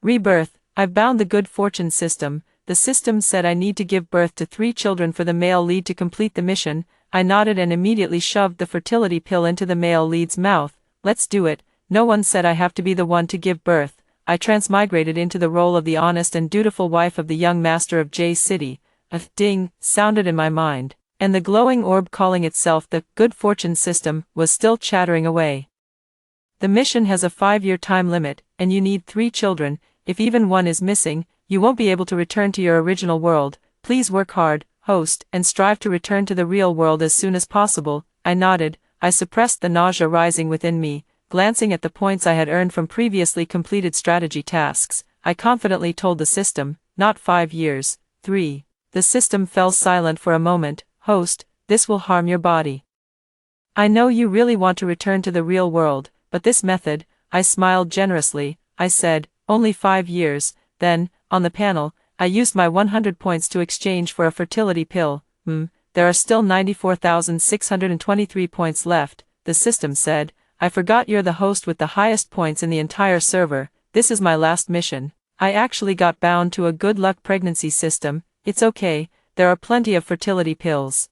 Rebirth. I've bound the good fortune system. The system said I need to give birth to 3 children for the male lead to complete the mission. I nodded and immediately shoved the fertility pill into the male lead's mouth. Let's do it. No one said I have to be the one to give birth. I transmigrated into the role of the honest and dutiful wife of the young master of J City. A ding sounded in my mind, and the glowing orb calling itself the good fortune system was still chattering away. The mission has a 5-year time limit, and you need 3 children. If even one is missing, you won't be able to return to your original world. Please work hard, host, and strive to return to the real world as soon as possible. I nodded. I suppressed the nausea rising within me. Glancing at the points I had earned from previously completed strategy tasks, I confidently told the system, not 5 years, 3. The system fell silent for a moment. Host, this will harm your body. I know you really want to return to the real world, but this method, I smiled generously. I said, only 5 years. Then, on the panel, I used my 100 points to exchange for a fertility pill. There are still 94,623 points left, the system said. I forgot you're the host with the highest points in the entire server. This is my last mission. I actually got bound to a good luck pregnancy system. It's okay, there are plenty of fertility pills.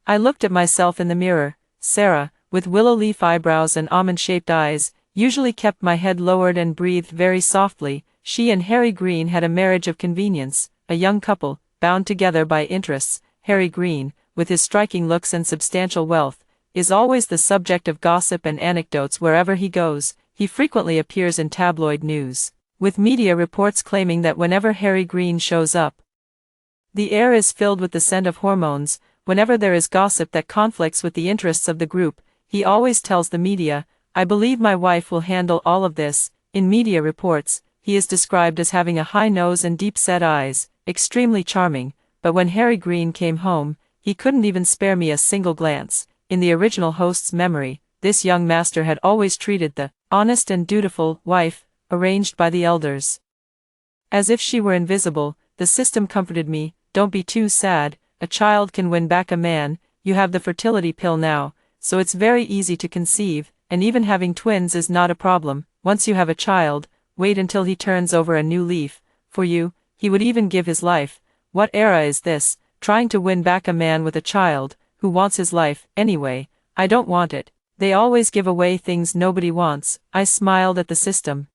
I looked at myself in the mirror. Sarah, with willow leaf eyebrows and almond-shaped eyes, usually kept my head lowered and breathed very softly. She and Harry Green had a marriage of convenience, a young couple, bound together by interests. Harry Green, with his striking looks and substantial wealth, is always the subject of gossip and anecdotes wherever he goes. He frequently appears in tabloid news, with media reports claiming that whenever Harry Green shows up, the air is filled with the scent of hormones. Whenever there is gossip that conflicts with the interests of the group, he always tells the media, I believe my wife will handle all of this. In media reports, he is described as having a high nose and deep-set eyes, extremely charming, but when Harry Green came home, he couldn't even spare me a single glance. In the original host's memory, this young master had always treated the honest and dutiful wife, arranged by the elders, as if she were invisible. The system comforted me. Don't be too sad, a child can win back a man. You have the fertility pill now, so it's very easy to conceive, and even having twins is not a problem. Once you have a child, wait until he turns over a new leaf. For you, he would even give his life. What era is this, trying to win back a man with a child? Who wants his life, anyway? I don't want it. They always give away things nobody wants. I smiled at the system,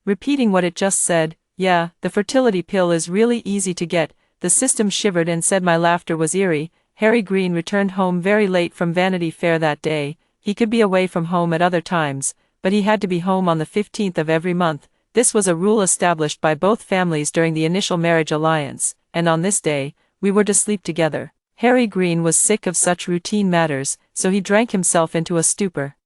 repeating what it just said. Yeah, the fertility pill is really easy to get. The system shivered and said my laughter was eerie. Harry Green returned home very late from Vanity Fair that day. He could be away from home at other times, but he had to be home on the 15th of every month. This was a rule established by both families during the initial marriage alliance, and on this day, we were to sleep together. Harry Green was sick of such routine matters, so he drank himself into a stupor.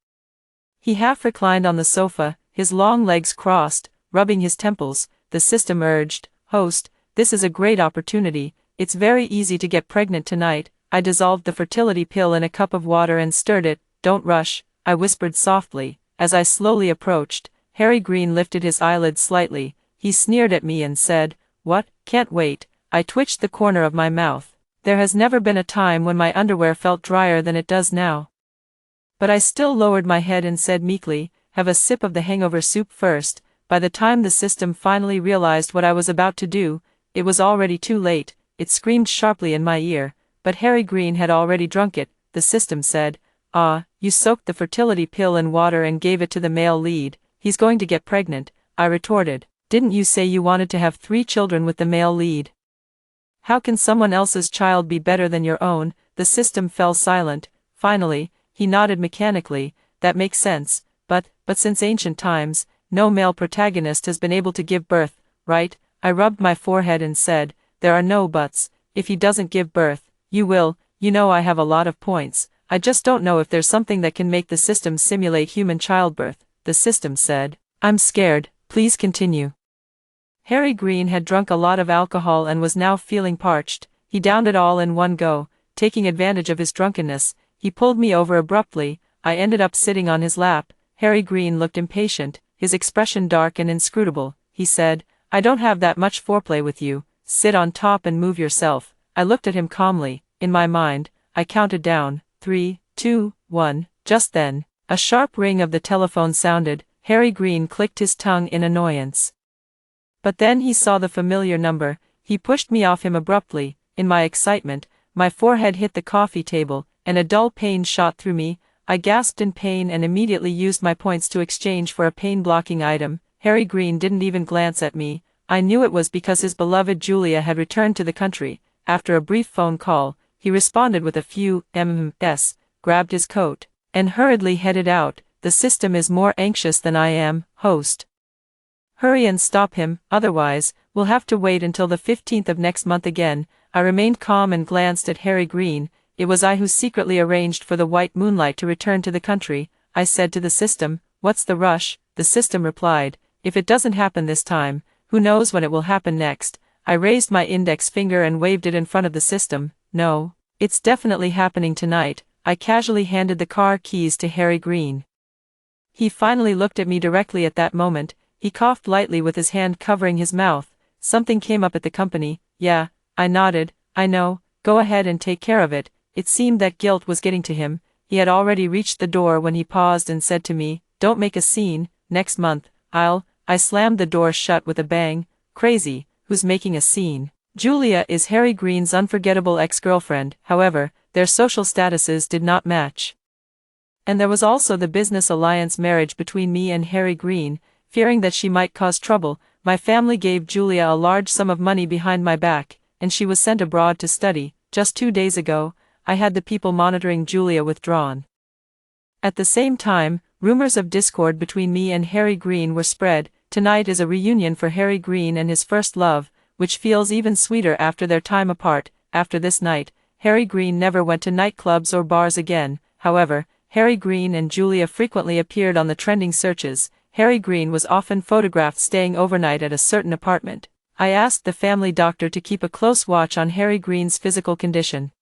He half reclined on the sofa, his long legs crossed, rubbing his temples. The system urged, Host, this is a great opportunity. It's very easy to get pregnant tonight. I dissolved the fertility pill in a cup of water and stirred it. Don't rush, I whispered softly. As I slowly approached, Harry Green lifted his eyelids slightly. He sneered at me and said, What? Can't wait. I twitched the corner of my mouth. There has never been a time when my underwear felt drier than it does now. But I still lowered my head and said meekly, Have a sip of the hangover soup first. By the time the system finally realized what I was about to do, it was already too late. It screamed sharply in my ear, but Harry Green had already drunk it. The system said, You soaked the fertility pill in water and gave it to the male lead. He's going to get pregnant. I retorted. Didn't you say you wanted to have 3 children with the male lead? How can someone else's child be better than your own? The system fell silent. Finally, he nodded mechanically. That makes sense, but since ancient times, no male protagonist has been able to give birth, right? I rubbed my forehead and said, There are no buts. If he doesn't give birth, you will. You know I have a lot of points. I just don't know if there's something that can make the system simulate human childbirth. The system said, I'm scared, please continue. Harry Green had drunk a lot of alcohol and was now feeling parched. He downed it all in one go. Taking advantage of his drunkenness, he pulled me over abruptly. I ended up sitting on his lap. Harry Green looked impatient, his expression dark and inscrutable. He said, I don't have that much foreplay with you. Sit on top and move yourself. I looked at him calmly. In my mind, I counted down. 3, 2, 1. Just then, a sharp ring of the telephone sounded. Harry Green clicked his tongue in annoyance. But then he saw the familiar number. He pushed me off him abruptly. In my excitement, my forehead hit the coffee table, and a dull pain shot through me. I gasped in pain and immediately used my points to exchange for a pain-blocking item. Harry Green didn't even glance at me. I knew it was because his beloved Julia had returned to the country. After a brief phone call, he responded with a few MMS, grabbed his coat, and hurriedly headed out. The system is more anxious than I am, host. Hurry and stop him, otherwise, we'll have to wait until the 15th of next month again. I remained calm and glanced at Harry Green. It was I who secretly arranged for the white moonlight to return to the country. I said to the system, "What's the rush?" The system replied, "If it doesn't happen this time, who knows when it will happen next?" I raised my index finger and waved it in front of the system. "No, it's definitely happening tonight." I casually handed the car keys to Harry Green. He finally looked at me directly at that moment. He coughed lightly with his hand covering his mouth. "Something came up at the company." "Yeah," I nodded. "I know, go ahead and take care of it." It seemed that guilt was getting to him. He had already reached the door when he paused and said to me, "Don't make a scene. Next month, I slammed the door shut with a bang. Crazy, who's making a scene? Julia is Harry Green's unforgettable ex-girlfriend. However, their social statuses did not match. And there was also the business alliance marriage between me and Harry Green. Fearing that she might cause trouble, my family gave Julia a large sum of money behind my back, and she was sent abroad to study. Just 2 days ago, I had the people monitoring Julia withdrawn. At the same time, rumors of discord between me and Harry Green were spread. Tonight is a reunion for Harry Green and his first love, which feels even sweeter after their time apart. After this night, Harry Green never went to nightclubs or bars again. However, Harry Green and Julia frequently appeared on the trending searches. Harry Green was often photographed staying overnight at a certain apartment. I asked the family doctor to keep a close watch on Harry Green's physical condition.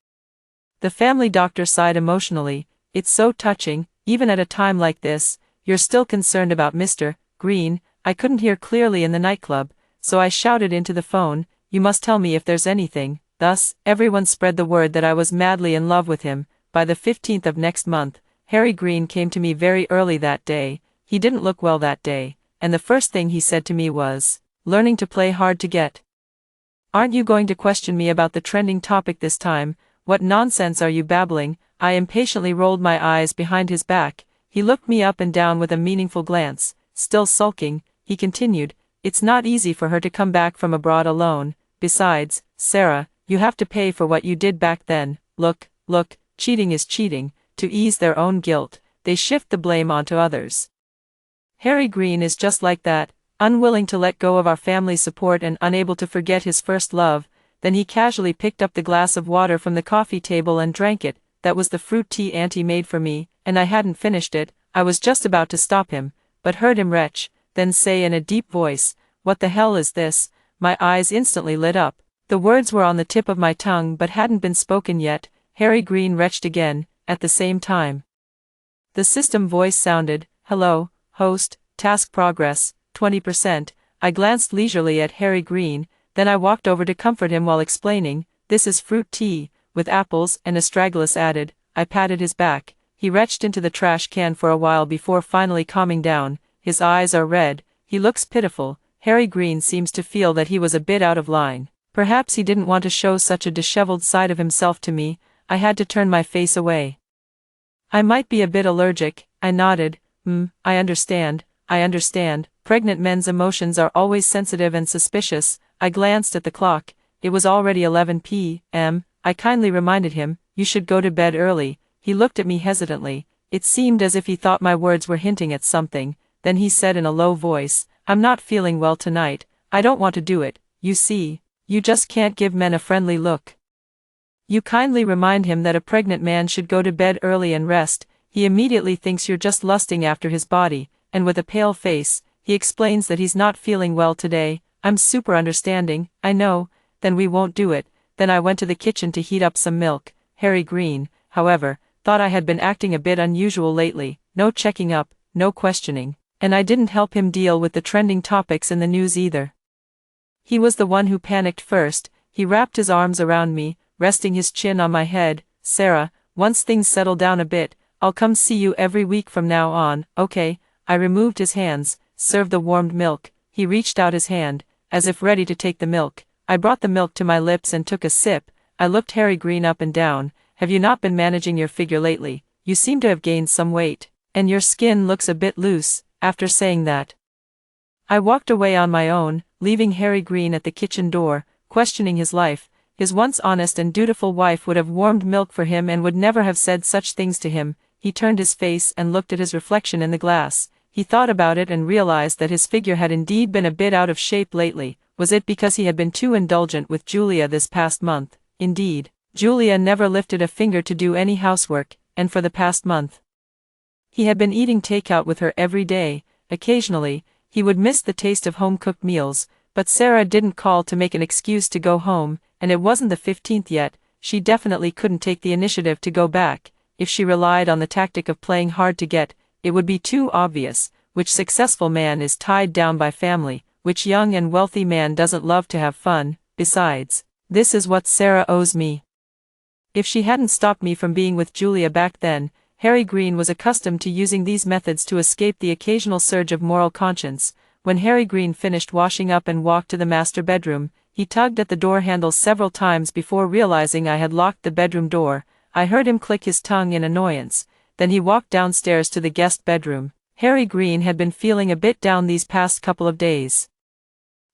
The family doctor sighed emotionally. "It's so touching, even at a time like this. You're still concerned about Mr. Green." I couldn't hear clearly in the nightclub, so I shouted into the phone, "You must tell me if there's anything." Thus, everyone spread the word that I was madly in love with him. By the 15th of next month, Harry Green came to me very early that day. He didn't look well that day, and the first thing he said to me was, "Learning to play hard to get. Aren't you going to question me about the trending topic this time? What nonsense are you babbling?" I impatiently rolled my eyes behind his back. He looked me up and down with a meaningful glance. Still sulking, he continued, "It's not easy for her to come back from abroad alone. Besides, Sarah, you have to pay for what you did back then. Look, cheating is cheating." To ease their own guilt, they shift the blame onto others. Harry Green is just like that, unwilling to let go of our family's support and unable to forget his first love. Then he casually picked up the glass of water from the coffee table and drank it. That was the fruit tea Auntie made for me, and I hadn't finished it. I was just about to stop him, but heard him retch, then say in a deep voice, "What the hell is this?" My eyes instantly lit up. The words were on the tip of my tongue but hadn't been spoken yet. Harry Green retched again, at the same time. The system voice sounded, "Hello, host, task progress, 20%. I glanced leisurely at Harry Green, then I walked over to comfort him while explaining, "This is fruit tea, with apples and astragalus added." I patted his back. He retched into the trash can for a while before finally calming down. His eyes are red. He looks pitiful. Harry Green seems to feel that he was a bit out of line. Perhaps he didn't want to show such a disheveled side of himself to me. I had to turn my face away. "I might be a bit allergic," I nodded. I understand. Pregnant men's emotions are always sensitive and suspicious." I glanced at the clock. It was already 11 p.m. I kindly reminded him, "You should go to bed early." He looked at me hesitantly. It seemed as if he thought my words were hinting at something. Then he said in a low voice, "I'm not feeling well tonight. I don't want to do it. You see, you just can't give men a friendly look." You kindly remind him that a pregnant man should go to bed early and rest. He immediately thinks you're just lusting after his body, and with a pale face, he explains that he's not feeling well today. I'm super understanding. "I know, then we won't do it." Then I went to the kitchen to heat up some milk. Harry Green, however, thought I had been acting a bit unusual lately. No checking up, no questioning, and I didn't help him deal with the trending topics in the news either. He was the one who panicked first. He wrapped his arms around me, resting his chin on my head. "Sarah, once things settle down a bit, I'll come see you every week from now on, okay?" I removed his hands, served the warmed milk. He reached out his hand, as if ready to take the milk. I brought the milk to my lips and took a sip. I looked Harry Green up and down. Have you not been managing your figure lately? You seem to have gained some weight. And your skin looks a bit loose. After saying that, I walked away on my own, leaving Harry Green at the kitchen door, questioning his life. His once honest and dutiful wife would have warmed milk for him and would never have said such things to him. He turned his face and looked at his reflection in the glass. He thought about it and realized that his figure had indeed been a bit out of shape lately. Was it because he had been too indulgent with Julia this past month? Indeed, Julia never lifted a finger to do any housework, and for the past month, he had been eating takeout with her every day. Occasionally, he would miss the taste of home-cooked meals, but Sarah didn't call to make an excuse to go home, and it wasn't the 15th yet. She definitely couldn't take the initiative to go back. If she relied on the tactic of playing hard to get, it would be too obvious. Which successful man is tied down by family? Which young and wealthy man doesn't love to have fun? Besides, this is what Sarah owes me. If she hadn't stopped me from being with Julia back then, Harry Green was accustomed to using these methods to escape the occasional surge of moral conscience. When Harry Green finished washing up and walked to the master bedroom, he tugged at the door handle several times before realizing I had locked the bedroom door. I heard him click his tongue in annoyance. Then he walked downstairs to the guest bedroom. Harry Green had been feeling a bit down these past couple of days,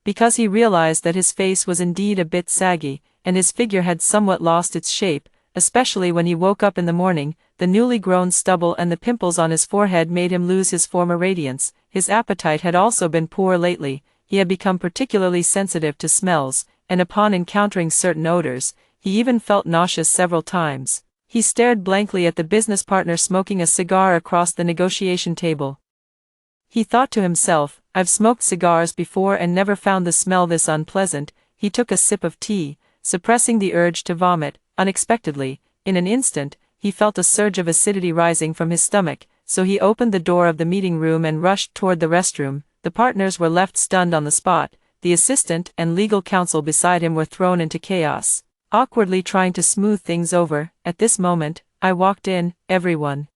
because he realized that his face was indeed a bit saggy, and his figure had somewhat lost its shape. Especially when he woke up in the morning, the newly grown stubble and the pimples on his forehead made him lose his former radiance. His appetite had also been poor lately. He had become particularly sensitive to smells, and upon encountering certain odors, he even felt nauseous several times. He stared blankly at the business partner smoking a cigar across the negotiation table. He thought to himself, I've smoked cigars before and never found the smell this unpleasant. He took a sip of tea, suppressing the urge to vomit. Unexpectedly, in an instant, he felt a surge of acidity rising from his stomach, so he opened the door of the meeting room and rushed toward the restroom. The partners were left stunned on the spot. The assistant and legal counsel beside him were thrown into chaos, awkwardly trying to smooth things over. At this moment, I walked in. Everyone.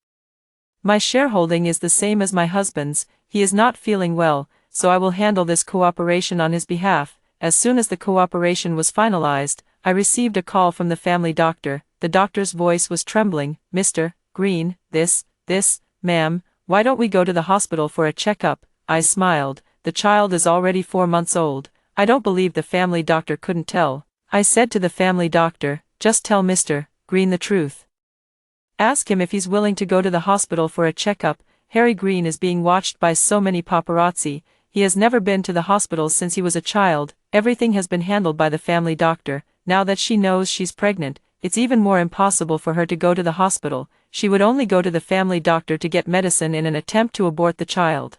My shareholding is the same as my husband's. He is not feeling well, so I will handle this cooperation on his behalf. As soon as the cooperation was finalized, I received a call from the family doctor. The doctor's voice was trembling. Mr. Green, this, ma'am, why don't we go to the hospital for a checkup? I smiled. The child is already 4 months old. I don't believe the family doctor couldn't tell. I said to the family doctor, just tell Mr. Green the truth. Ask him if he's willing to go to the hospital for a checkup. Harry Green is being watched by so many paparazzi. He has never been to the hospital since he was a child. Everything has been handled by the family doctor. Now that she knows she's pregnant, it's even more impossible for her to go to the hospital. She would only go to the family doctor to get medicine in an attempt to abort the child.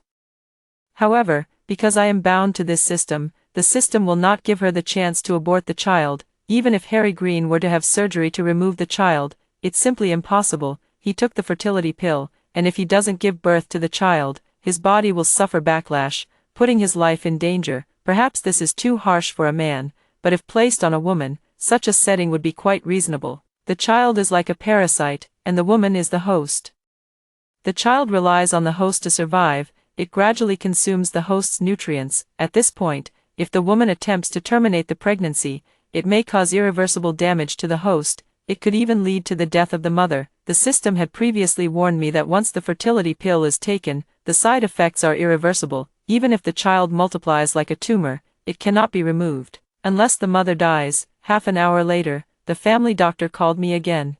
However, because I am bound to this system, the system will not give her the chance to abort the child. Even if Harry Green were to have surgery to remove the child, it's simply impossible. He took the fertility pill, and if he doesn't give birth to the child, his body will suffer backlash, putting his life in danger. Perhaps this is too harsh for a man, but if placed on a woman, such a setting would be quite reasonable. The child is like a parasite, and the woman is the host. The child relies on the host to survive. It gradually consumes the host's nutrients. At this point, if the woman attempts to terminate the pregnancy, it may cause irreversible damage to the host. It could even lead to the death of the mother. The system had previously warned me that once the fertility pill is taken, the side effects are irreversible. Even if the child multiplies like a tumor, it cannot be removed, unless the mother dies. Half an hour later, the family doctor called me again.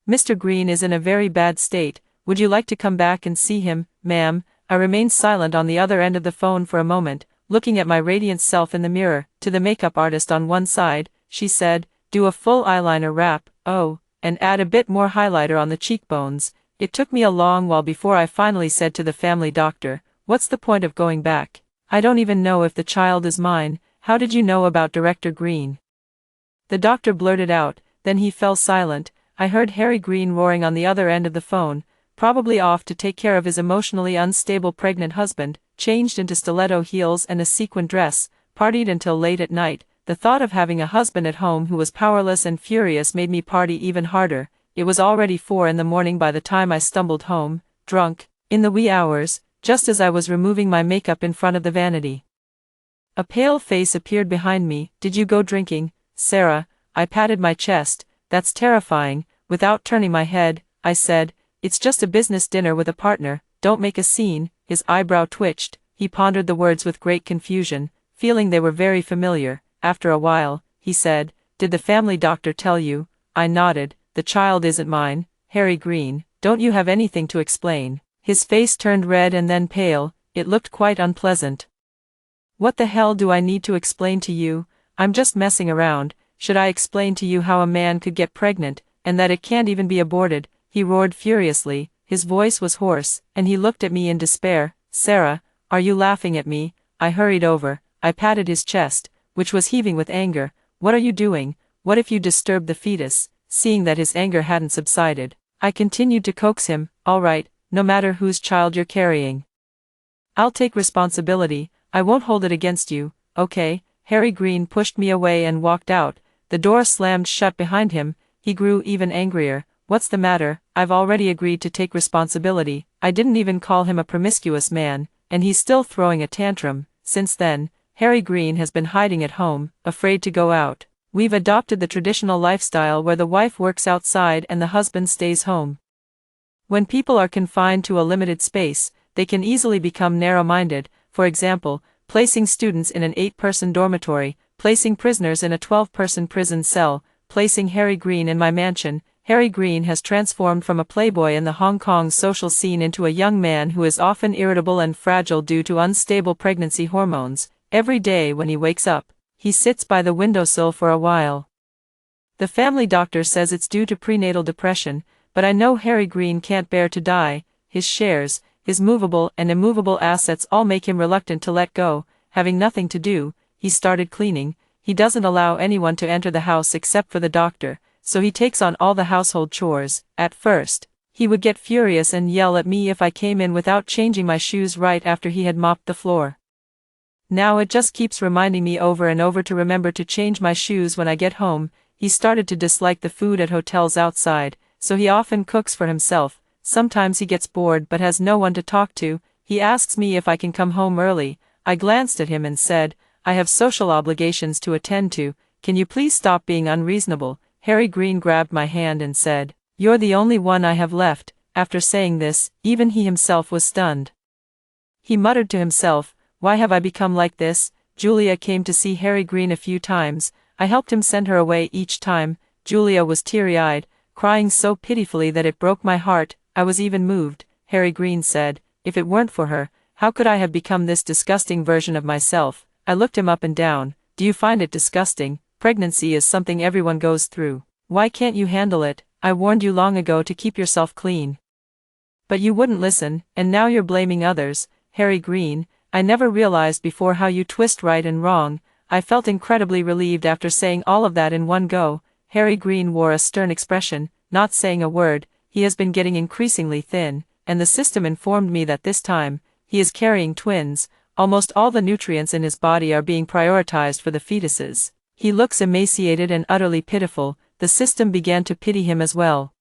Mr. Green is in a very bad state. Would you like to come back and see him, ma'am? I remained silent on the other end of the phone for a moment, looking at my radiant self in the mirror. To the makeup artist on one side, she said, do a full eyeliner wrap, oh, and add a bit more highlighter on the cheekbones. It took me a long while before I finally said to the family doctor, what's the point of going back? I don't even know if the child is mine. How did you know about Director Green? The doctor blurted out, then he fell silent. I heard Harry Green roaring on the other end of the phone, probably off to take care of his emotionally unstable pregnant husband, changed into stiletto heels and a sequin dress, partied until late at night. The thought of having a husband at home who was powerless and furious made me party even harder. It was already 4 in the morning by the time I stumbled home, drunk, in the wee hours, just as I was removing my makeup in front of the vanity. A pale face appeared behind me. Did you go drinking, Sarah? I patted my chest. That's terrifying. Without turning my head, I said, it's just a business dinner with a partner, don't make a scene. His eyebrow twitched. He pondered the words with great confusion, feeling they were very familiar. After a while, he said, did the family doctor tell you? I nodded. The child isn't mine, Harry Green. Don't you have anything to explain? His face turned red and then pale. It looked quite unpleasant. What the hell do I need to explain to you? I'm just messing around. Should I explain to you how a man could get pregnant, and that it can't even be aborted? He roared furiously. His voice was hoarse, and he looked at me in despair. Sarah, are you laughing at me? I hurried over. I patted his chest, which was heaving with anger. What are you doing? What if you disturbed the fetus? Seeing that his anger hadn't subsided, I continued to coax him. All right, no matter whose child you're carrying, I'll take responsibility. I won't hold it against you, okay? Harry Green pushed me away and walked out. The door slammed shut behind him. He grew even angrier. What's the matter? I've already agreed to take responsibility. I didn't even call him a promiscuous man, and he's still throwing a tantrum. Since then, Harry Green has been hiding at home, afraid to go out. We've adopted the traditional lifestyle where the wife works outside and the husband stays home. When people are confined to a limited space, they can easily become narrow-minded. For example, placing students in an 8-person dormitory, placing prisoners in a 12-person prison cell, placing Harry Green in my mansion. Harry Green has transformed from a playboy in the Hong Kong social scene into a young man who is often irritable and fragile due to unstable pregnancy hormones. Every day when he wakes up, he sits by the windowsill for a while. The family doctor says it's due to prenatal depression, but I know Harry Green can't bear to die. His shares, his movable and immovable assets all make him reluctant to let go. Having nothing to do, he started cleaning. He doesn't allow anyone to enter the house except for the doctor, so he takes on all the household chores. At first, he would get furious and yell at me if I came in without changing my shoes right after he had mopped the floor. Now it just keeps reminding me over and over to remember to change my shoes when I get home. He started to dislike the food at hotels outside, so he often cooks for himself. Sometimes he gets bored but has no one to talk to. He asks me if I can come home early. I glanced at him and said, I have social obligations to attend to. Can you please stop being unreasonable? Harry Green grabbed my hand and said, you're the only one I have left. After saying this, even he himself was stunned. He muttered to himself, why have I become like this? Julia came to see Harry Green a few times. I helped him send her away each time. Julia was teary-eyed, crying so pitifully that it broke my heart. I was even moved. Harry Green said, if it weren't for her, how could I have become this disgusting version of myself? I looked him up and down. Do you find it disgusting? Pregnancy is something everyone goes through. Why can't you handle it? I warned you long ago to keep yourself clean. But you wouldn't listen, and now you're blaming others. Harry Green, I never realized before how you twist right and wrong. I felt incredibly relieved after saying all of that in one go. Harry Green wore a stern expression, not saying a word. He has been getting increasingly thin, and the system informed me that this time, he is carrying twins. Almost all the nutrients in his body are being prioritized for the fetuses. He looks emaciated and utterly pitiful. The system began to pity him as well.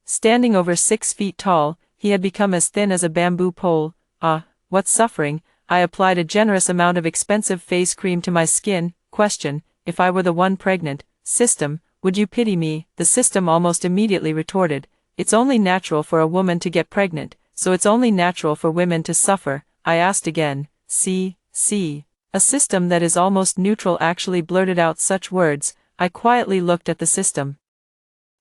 Standing over 6 feet tall, he had become as thin as a bamboo pole. Ah, what suffering! I applied a generous amount of expensive face cream to my skin. Question, if I were the one pregnant, system, would you pity me? The system almost immediately retorted, it's only natural for a woman to get pregnant, so it's only natural for women to suffer. I asked again, see. A system that is almost neutral actually blurted out such words. I quietly looked at the system.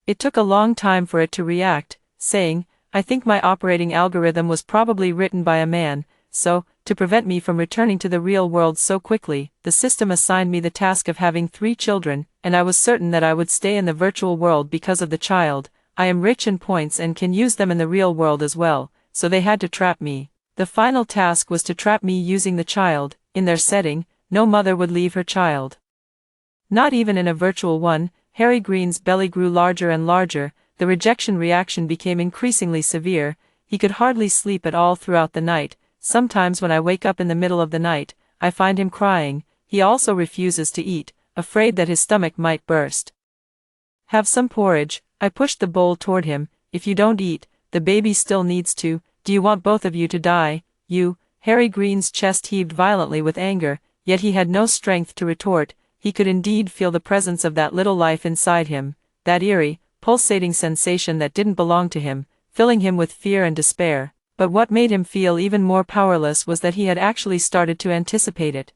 It took a long time for it to react, saying, I think my operating algorithm was probably written by a man, so, to prevent me from returning to the real world so quickly, the system assigned me the task of having 3 children, and I was certain that I would stay in the virtual world because of the child. I am rich in points and can use them in the real world as well, so they had to trap me. The final task was to trap me using the child. In their setting, no mother would leave her child. Not even in a virtual one. Harry Green's belly grew larger and larger. The rejection reaction became increasingly severe. He could hardly sleep at all throughout the night. Sometimes when I wake up in the middle of the night, I find him crying. He also refuses to eat, afraid that his stomach might burst. Have some porridge. I pushed the bowl toward him. If you don't eat, the baby still needs to. Do you want both of you to die? You? Harry Green's chest heaved violently with anger. yet he had no strength to retort. He could indeed feel the presence of that little life inside him, that eerie, pulsating sensation that didn't belong to him, filling him with fear and despair. But what made him feel even more powerless was that he had actually started to anticipate it.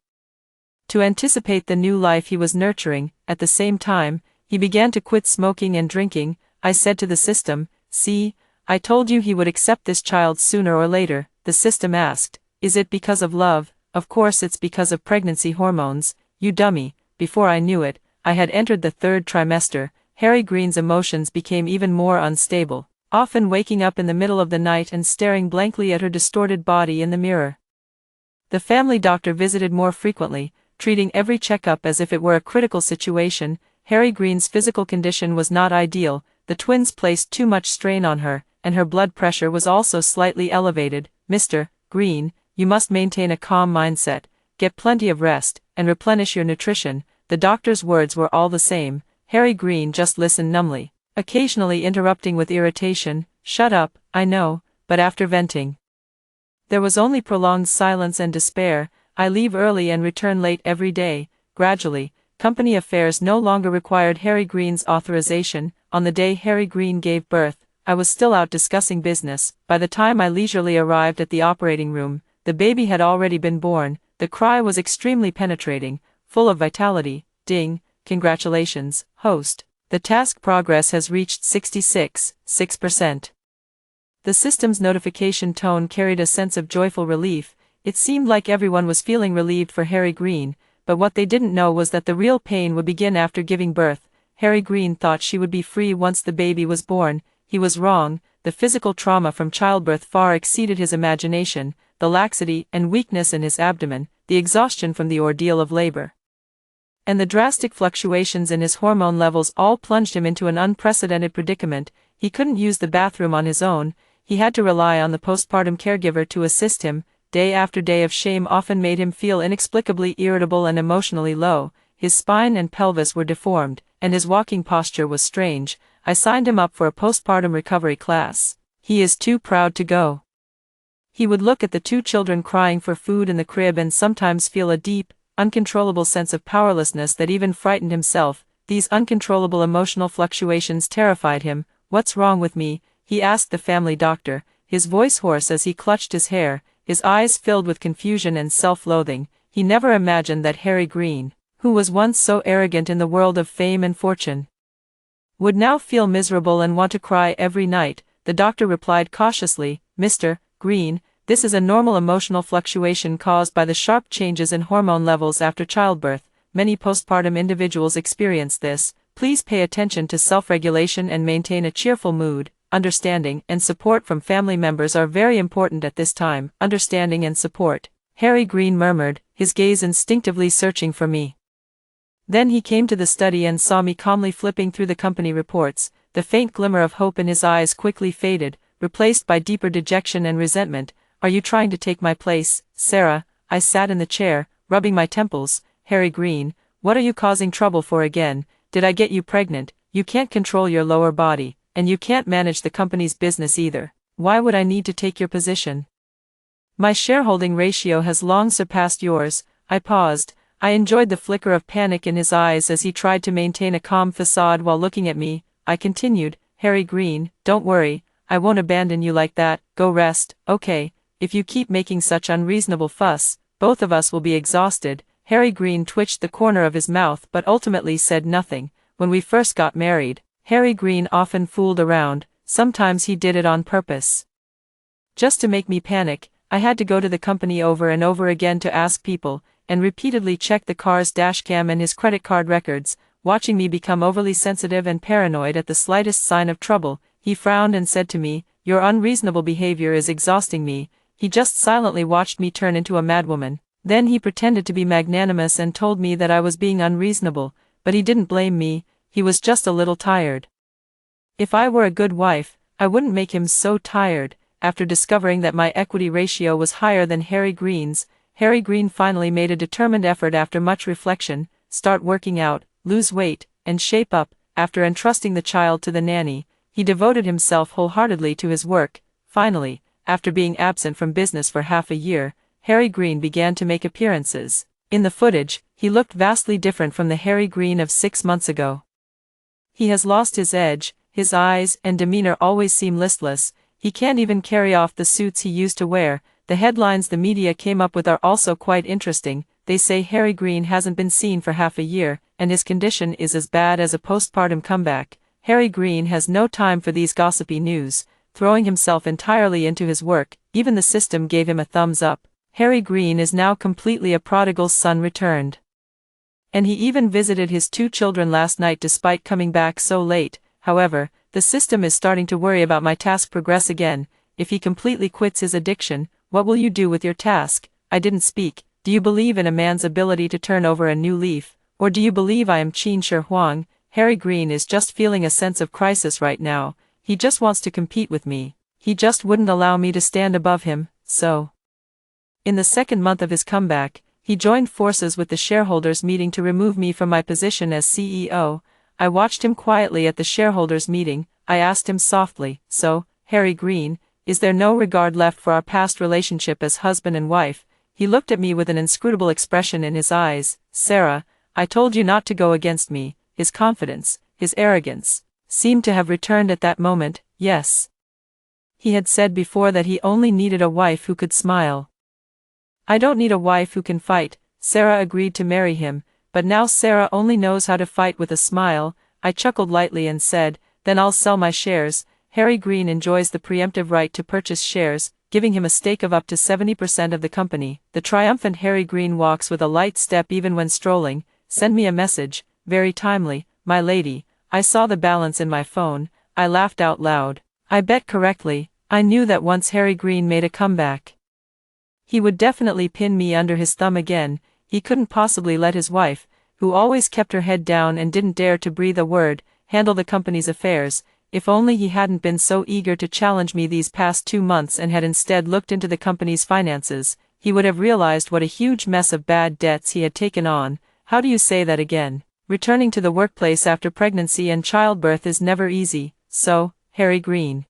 To anticipate the new life he was nurturing. At the same time, he began to quit smoking and drinking. I said to the system, "See, I told you he would accept this child sooner or later." The system asked, "Is it because of love?" "Of course it's because of pregnancy hormones, you dummy." Before I knew it, I had entered the 3rd trimester. Harry Green's emotions became even more unstable, often waking up in the middle of the night and staring blankly at her distorted body in the mirror. The family doctor visited more frequently, treating every checkup as if it were a critical situation. Harry Green's physical condition was not ideal, the twins placed too much strain on her, and her blood pressure was also slightly elevated. "Mr. Green, you must maintain a calm mindset, get plenty of rest, and replenish your nutrition." The doctor's words were all the same. Harry Green just listened numbly, occasionally interrupting with irritation, "Shut up, I know," but after venting, there was only prolonged silence and despair. I leave early and return late every day. Gradually, company affairs no longer required Harry Green's authorization. On the day Harry Green gave birth, I was still out discussing business. By the time I leisurely arrived at the operating room, the baby had already been born. The cry was extremely penetrating, full of vitality. "Ding, congratulations, host. The task progress has reached 66.6%. The system's notification tone carried a sense of joyful relief. It seemed like everyone was feeling relieved for Harry Green, but what they didn't know was that the real pain would begin after giving birth. Harry Green thought she would be free once the baby was born. He was wrong. The physical trauma from childbirth far exceeded his imagination, the laxity and weakness in his abdomen, the exhaustion from the ordeal of labor, and the drastic fluctuations in his hormone levels all plunged him into an unprecedented predicament. He couldn't use the bathroom on his own. He had to rely on the postpartum caregiver to assist him. Day after day of shame often made him feel inexplicably irritable and emotionally low. His spine and pelvis were deformed, and his walking posture was strange. I signed him up for a postpartum recovery class. He is too proud to go. He would look at the 2 children crying for food in the crib and sometimes feel a deep, uncontrollable sense of powerlessness that even frightened himself. These uncontrollable emotional fluctuations terrified him. "What's wrong with me?" he asked the family doctor, his voice hoarse as he clutched his hair, his eyes filled with confusion and self-loathing. He never imagined that Harry Green, who was once so arrogant in the world of fame and fortune, would now feel miserable and want to cry every night. The doctor replied cautiously, "Mr. Green, this is a normal emotional fluctuation caused by the sharp changes in hormone levels after childbirth. Many postpartum individuals experience this. Please pay attention to self-regulation and maintain a cheerful mood. Understanding and support from family members are very important at this time." "Understanding and support," Harry Green murmured, his gaze instinctively searching for me. Then he came to the study and saw me calmly flipping through the company reports. The faint glimmer of hope in his eyes quickly faded, replaced by deeper dejection and resentment. "Are you trying to take my place, Sarah?" I sat in the chair, rubbing my temples. "Harry Green, what are you causing trouble for again? Did I get you pregnant? You can't control your lower body, and you can't manage the company's business either. Why would I need to take your position? My shareholding ratio has long surpassed yours." I paused. I enjoyed the flicker of panic in his eyes as he tried to maintain a calm facade while looking at me. I continued, "Harry Green, don't worry, I won't abandon you like that. Go rest, okay? If you keep making such unreasonable fuss, both of us will be exhausted." Harry Green twitched the corner of his mouth but ultimately said nothing. When we first got married, Harry Green often fooled around. Sometimes he did it on purpose, just to make me panic. I had to go to the company over and over again to ask people, and repeatedly check the car's dashcam and his credit card records, watching me become overly sensitive and paranoid at the slightest sign of trouble. He frowned and said to me, "Your unreasonable behavior is exhausting me." He just silently watched me turn into a madwoman. Then he pretended to be magnanimous and told me that I was being unreasonable, but he didn't blame me, he was just a little tired. If I were a good wife, I wouldn't make him so tired. After discovering that my equity ratio was higher than Harry Green's, Harry Green finally made a determined effort after much reflection: start working out, lose weight, and shape up. After entrusting the child to the nanny, he devoted himself wholeheartedly to his work. Finally, after being absent from business for half a year, Harry Green began to make appearances. In the footage, he looked vastly different from the Harry Green of 6 months ago. He has lost his edge, his eyes and demeanor always seem listless, he can't even carry off the suits he used to wear. The headlines the media came up with are also quite interesting. They say Harry Green hasn't been seen for half a year, and his condition is as bad as a postpartum comeback. Harry Green has no time for these gossipy news, throwing himself entirely into his work. Even the system gave him a thumbs up. Harry Green is now completely a prodigal son returned. And he even visited his 2 children last night despite coming back so late. However, the system is starting to worry about my task progress again. If he completely quits his addiction, what will you do with your task? I didn't speak. Do you believe in a man's ability to turn over a new leaf? Or do you believe I am Qin Shi Huang? Harry Green is just feeling a sense of crisis right now. He just wants to compete with me. He just wouldn't allow me to stand above him, so. In the 2nd month of his comeback, he joined forces with the shareholders meeting to remove me from my position as CEO. I watched him quietly at the shareholders meeting. I asked him softly, "So, Harry Green, is there no regard left for our past relationship as husband and wife?" He looked at me with an inscrutable expression in his eyes. "Sarah, I told you not to go against me." His confidence, his arrogance, seemed to have returned at that moment. Yes. He had said before that he only needed a wife who could smile. I don't need a wife who can fight. Sarah agreed to marry him, but now Sarah only knows how to fight with a smile. I chuckled lightly and said, "Then I'll sell my shares." Harry Green enjoys the preemptive right to purchase shares, giving him a stake of up to 70% of the company. The triumphant Harry Green walks with a light step even when strolling. "Send me a message, very timely, my lady." I saw the balance in my phone. I laughed out loud. I bet correctly. I knew that once Harry Green made a comeback, he would definitely pin me under his thumb again. He couldn't possibly let his wife, who always kept her head down and didn't dare to breathe a word, handle the company's affairs. If only he hadn't been so eager to challenge me these past 2 months and had instead looked into the company's finances, he would have realized what a huge mess of bad debts he had taken on. How do you say that again? Returning to the workplace after pregnancy and childbirth is never easy, so, Harry Green,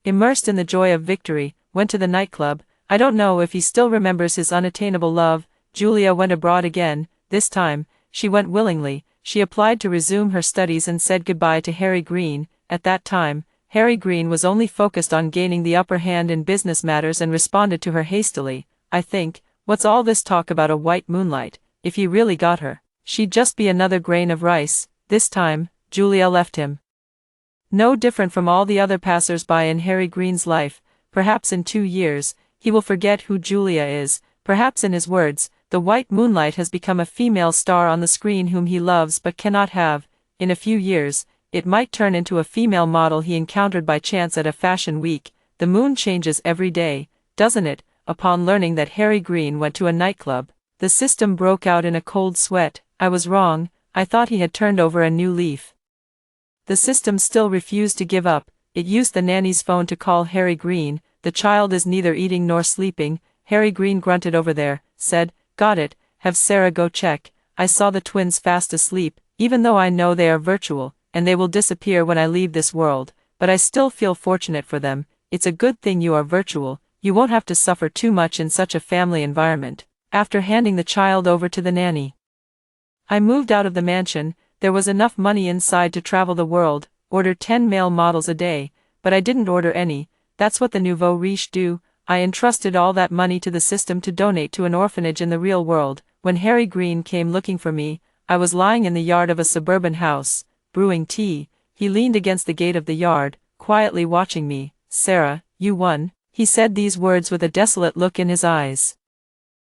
immersed in the joy of victory, went to the nightclub. I don't know if he still remembers his unattainable love. Julia went abroad again. This time, she went willingly. She applied to resume her studies and said goodbye to Harry Green. At that time, Harry Green was only focused on gaining the upper hand in business matters and responded to her hastily. I think, what's all this talk about a white moonlight? If he really got her, she'd just be another grain of rice. This time, Julia left him. No different from all the other passers-by in Harry Green's life. Perhaps in 2 years, he will forget who Julia is. Perhaps in his words, the white moonlight has become a female star on the screen whom he loves but cannot have. In a few years, it might turn into a female model he encountered by chance at a fashion week. The moon changes every day, doesn't it? Upon learning that Harry Green went to a nightclub, the system broke out in a cold sweat. I was wrong. I thought he had turned over a new leaf. The system still refused to give up. It used the nanny's phone to call Harry Green. "The child is neither eating nor sleeping." Harry Green grunted over there, said, "Got it, have Sarah go check." I saw the twins fast asleep. Even though I know they are virtual, and they will disappear when I leave this world, but I still feel fortunate for them. It's a good thing you are virtual. You won't have to suffer too much in such a family environment. After handing the child over to the nanny, I moved out of the mansion. There was enough money inside to travel the world, order 10 male models a day, but I didn't order any. That's what the nouveau riche do. I entrusted all that money to the system to donate to an orphanage in the real world. When Harry Green came looking for me, I was lying in the yard of a suburban house, brewing tea. He leaned against the gate of the yard, quietly watching me. "Sarah, you won." He said these words with a desolate look in his eyes.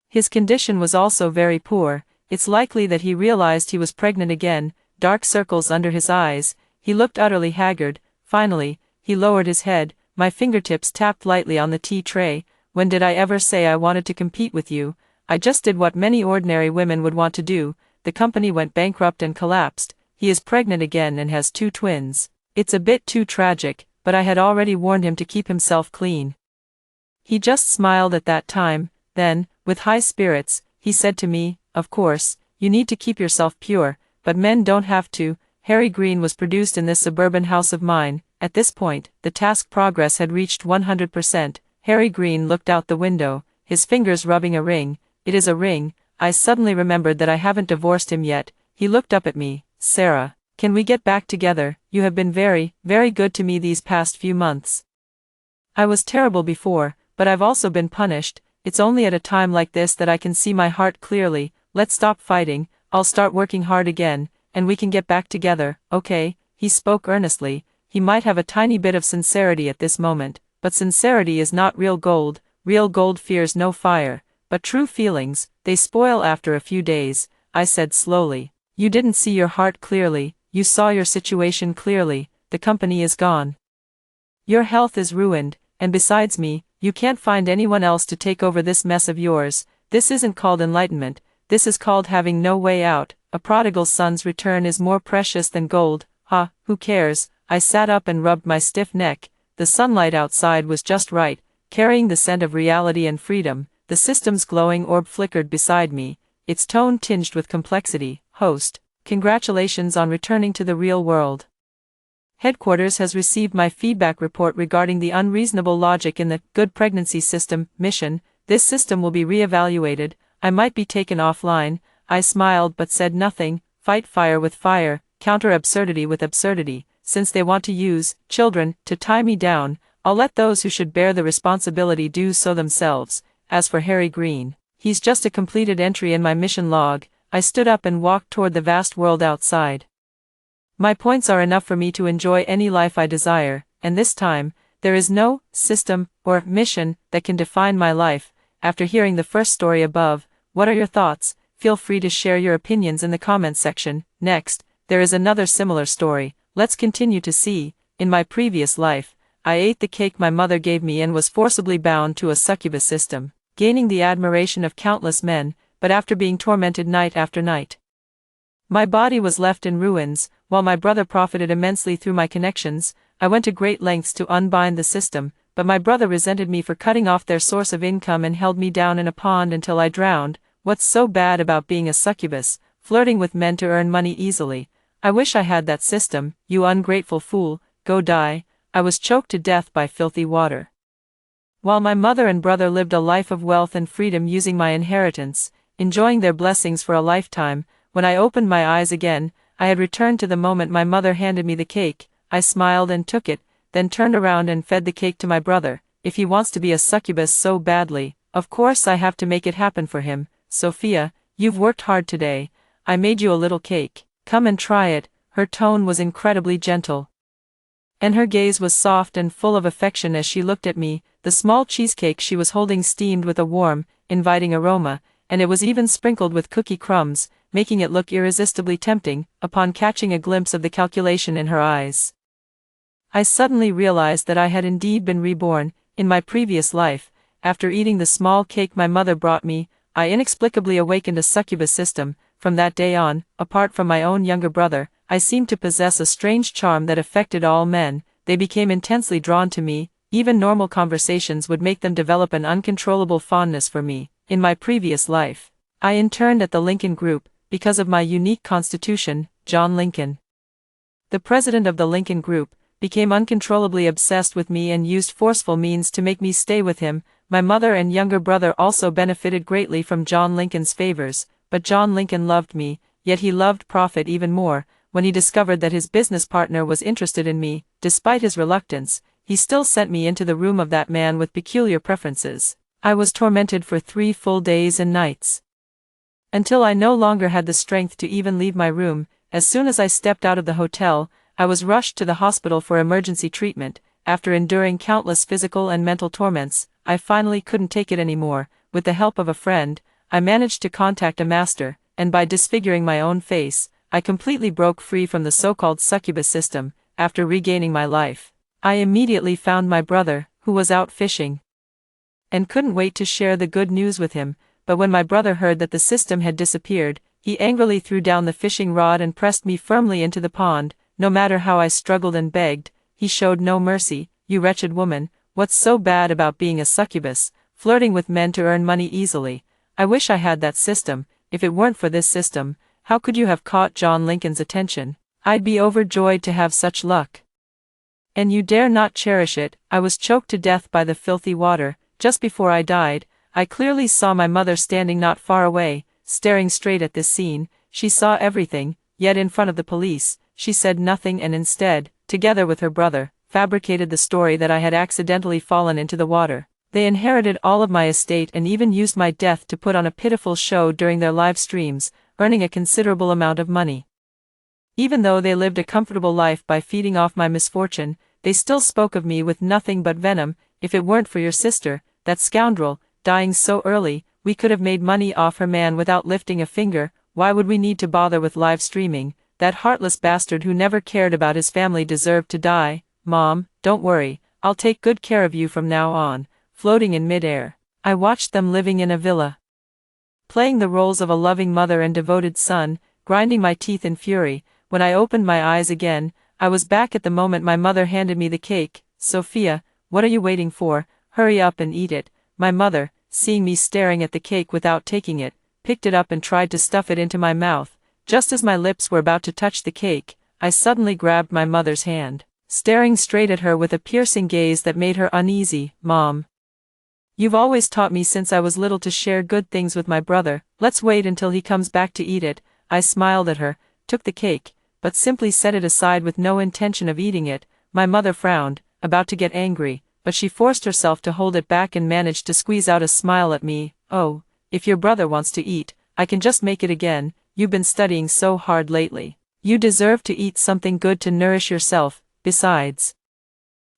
His condition was also very poor. It's likely that he realized he was pregnant again. Dark circles under his eyes. He looked utterly haggard. Finally, he lowered his head. My fingertips tapped lightly on the tea tray. "When did I ever say I wanted to compete with you? I just did what many ordinary women would want to do." The company went bankrupt and collapsed. He is pregnant again and has 2 twins. It's a bit too tragic, but I had already warned him to keep himself clean. He just smiled at that time. Then, with high spirits, he said to me, "Of course, you need to keep yourself pure, but men don't have to." Harry Green was produced in this suburban house of mine. At this point, the task progress had reached 100%. Harry Green looked out the window, his fingers rubbing a ring. "It is a ring. I suddenly remembered that I haven't divorced him yet. He looked up at me. Sarah, can we get back together? You have been very, very good to me these past few months. I was terrible before, but I've also been punished. It's only at a time like this that I can see my heart clearly. Let's stop fighting, I'll start working hard again, and we can get back together, okay? He spoke earnestly. He might have a tiny bit of sincerity at this moment, but sincerity is not real gold. Real gold fears no fire, but true feelings, they spoil after a few days. I said slowly. You didn't see your heart clearly, you saw your situation clearly. The company is gone. Your health is ruined, and besides me, you can't find anyone else to take over this mess of yours. This isn't called enlightenment, this is called having no way out. A prodigal son's return is more precious than gold. Who cares? I sat up and rubbed my stiff neck. The sunlight outside was just right, carrying the scent of reality and freedom. The system's glowing orb flickered beside me, its tone tinged with complexity. Host, congratulations on returning to the real world. Headquarters has received my feedback report regarding the unreasonable logic in the Good Pregnancy System mission. This system will be re-evaluated. I might be taken offline. I smiled but said nothing. Fight fire with fire, counter absurdity with absurdity. Since they want to use children to tie me down, I'll let those who should bear the responsibility do so themselves. As for Harry Green, he's just a completed entry in my mission log. I stood up and walked toward the vast world outside. My points are enough for me to enjoy any life I desire, and this time, there is no system or mission that can define my life. After hearing the first story above, what are your thoughts? Feel free to share your opinions in the comments section. Next, there is another similar story. Let's continue to see. In my previous life, I ate the cake my mother gave me and was forcibly bound to a succubus system, gaining the admiration of countless men, but after being tormented night after night. My body was left in ruins. While my brother profited immensely through my connections, I went to great lengths to unbind the system, but my brother resented me for cutting off their source of income and held me down in a pond until I drowned. What's so bad about being a succubus, flirting with men to earn money easily? I wish I had that system. You ungrateful fool, go die. I was choked to death by filthy water. While my mother and brother lived a life of wealth and freedom using my inheritance, enjoying their blessings for a lifetime, when I opened my eyes again, I had returned to the moment my mother handed me the cake. I smiled and took it, then turned around and fed the cake to my brother. If he wants to be a succubus so badly, of course I have to make it happen for him. Sophia, you've worked hard today. I made you a little cake. Come and try it. Her tone was incredibly gentle, and her gaze was soft and full of affection as she looked at me. The small cheesecake she was holding steamed with a warm, inviting aroma, and it was even sprinkled with cookie crumbs, making it look irresistibly tempting. Upon catching a glimpse of the calculation in her eyes, I suddenly realized that I had indeed been reborn. In my previous life, after eating the small cake my mother brought me, I inexplicably awakened a succubus system. From that day on, apart from my own younger brother, I seemed to possess a strange charm that affected all men. They became intensely drawn to me. Even normal conversations would make them develop an uncontrollable fondness for me. In my previous life, I interned at the Lincoln Group, because of my unique constitution. John Lincoln, the president of the Lincoln Group, became uncontrollably obsessed with me and used forceful means to make me stay with him. My mother and younger brother also benefited greatly from John Lincoln's favors, but John Lincoln loved me, yet he loved profit even more. When he discovered that his business partner was interested in me, despite his reluctance, he still sent me into the room of that man with peculiar preferences. I was tormented for 3 full days and nights, until I no longer had the strength to even leave my room. As soon as I stepped out of the hotel, I was rushed to the hospital for emergency treatment. After enduring countless physical and mental torments, I finally couldn't take it anymore. With the help of a friend, I managed to contact a master, and by disfiguring my own face, I completely broke free from the so-called succubus system. After regaining my life, I immediately found my brother, who was out fishing, and couldn't wait to share the good news with him. But when my brother heard that the system had disappeared, he angrily threw down the fishing rod and pressed me firmly into the pond. No matter how I struggled and begged, he showed no mercy. You wretched woman, what's so bad about being a succubus, flirting with men to earn money easily? I wish I had that system. If it weren't for this system, how could you have caught John Lincoln's attention? I'd be overjoyed to have such luck. And you dare not cherish it. I was choked to death by the filthy water. Just before I died, I clearly saw my mother standing not far away, staring straight at this scene. She saw everything, yet in front of the police, she said nothing and instead, together with her brother, fabricated the story that I had accidentally fallen into the water. They inherited all of my estate and even used my death to put on a pitiful show during their live streams, earning a considerable amount of money. Even though they lived a comfortable life by feeding off my misfortune, they still spoke of me with nothing but venom. If it weren't for your sister, that scoundrel, dying so early, we could have made money off her man without lifting a finger. Why would we need to bother with live streaming? That heartless bastard who never cared about his family deserved to die. Mom, don't worry, I'll take good care of you from now on. Floating in mid-air, I watched them living in a villa, playing the roles of a loving mother and devoted son, grinding my teeth in fury. When I opened my eyes again, I was back at the moment my mother handed me the cake. Sophia, what are you waiting for? Hurry up and eat it. My mother, seeing me staring at the cake without taking it, picked it up and tried to stuff it into my mouth. Just as my lips were about to touch the cake, I suddenly grabbed my mother's hand, staring straight at her with a piercing gaze that made her uneasy. Mom, you've always taught me since I was little to share good things with my brother. Let's wait until he comes back to eat it. I smiled at her, took the cake, but simply set it aside with no intention of eating it. My mother frowned, about to get angry, but she forced herself to hold it back and managed to squeeze out a smile at me. Oh, if your brother wants to eat, I can just make it again. You've been studying so hard lately. You deserve to eat something good to nourish yourself. Besides,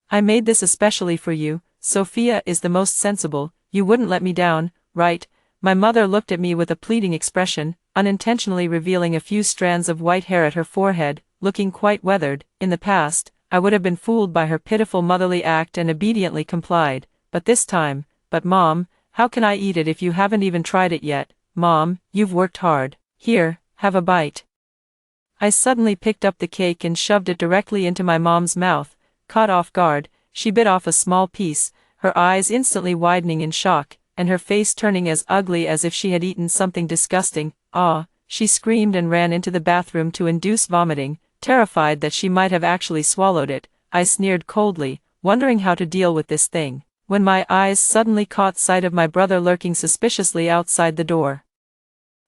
I made this especially for you. Sophia is the most sensible. You wouldn't let me down, right? My mother looked at me with a pleading expression, unintentionally revealing a few strands of white hair at her forehead, looking quite weathered. In the past, I would have been fooled by her pitiful motherly act and obediently complied, but this time, but Mom, how can I eat it if you haven't even tried it yet? Mom, you've worked hard. Here, have a bite. I suddenly picked up the cake and shoved it directly into my mom's mouth. Caught off guard, she bit off a small piece, her eyes instantly widening in shock, and her face turning as ugly as if she had eaten something disgusting. Ah, she screamed and ran into the bathroom to induce vomiting, terrified that she might have actually swallowed it. I sneered coldly, wondering how to deal with this thing, when my eyes suddenly caught sight of my brother lurking suspiciously outside the door.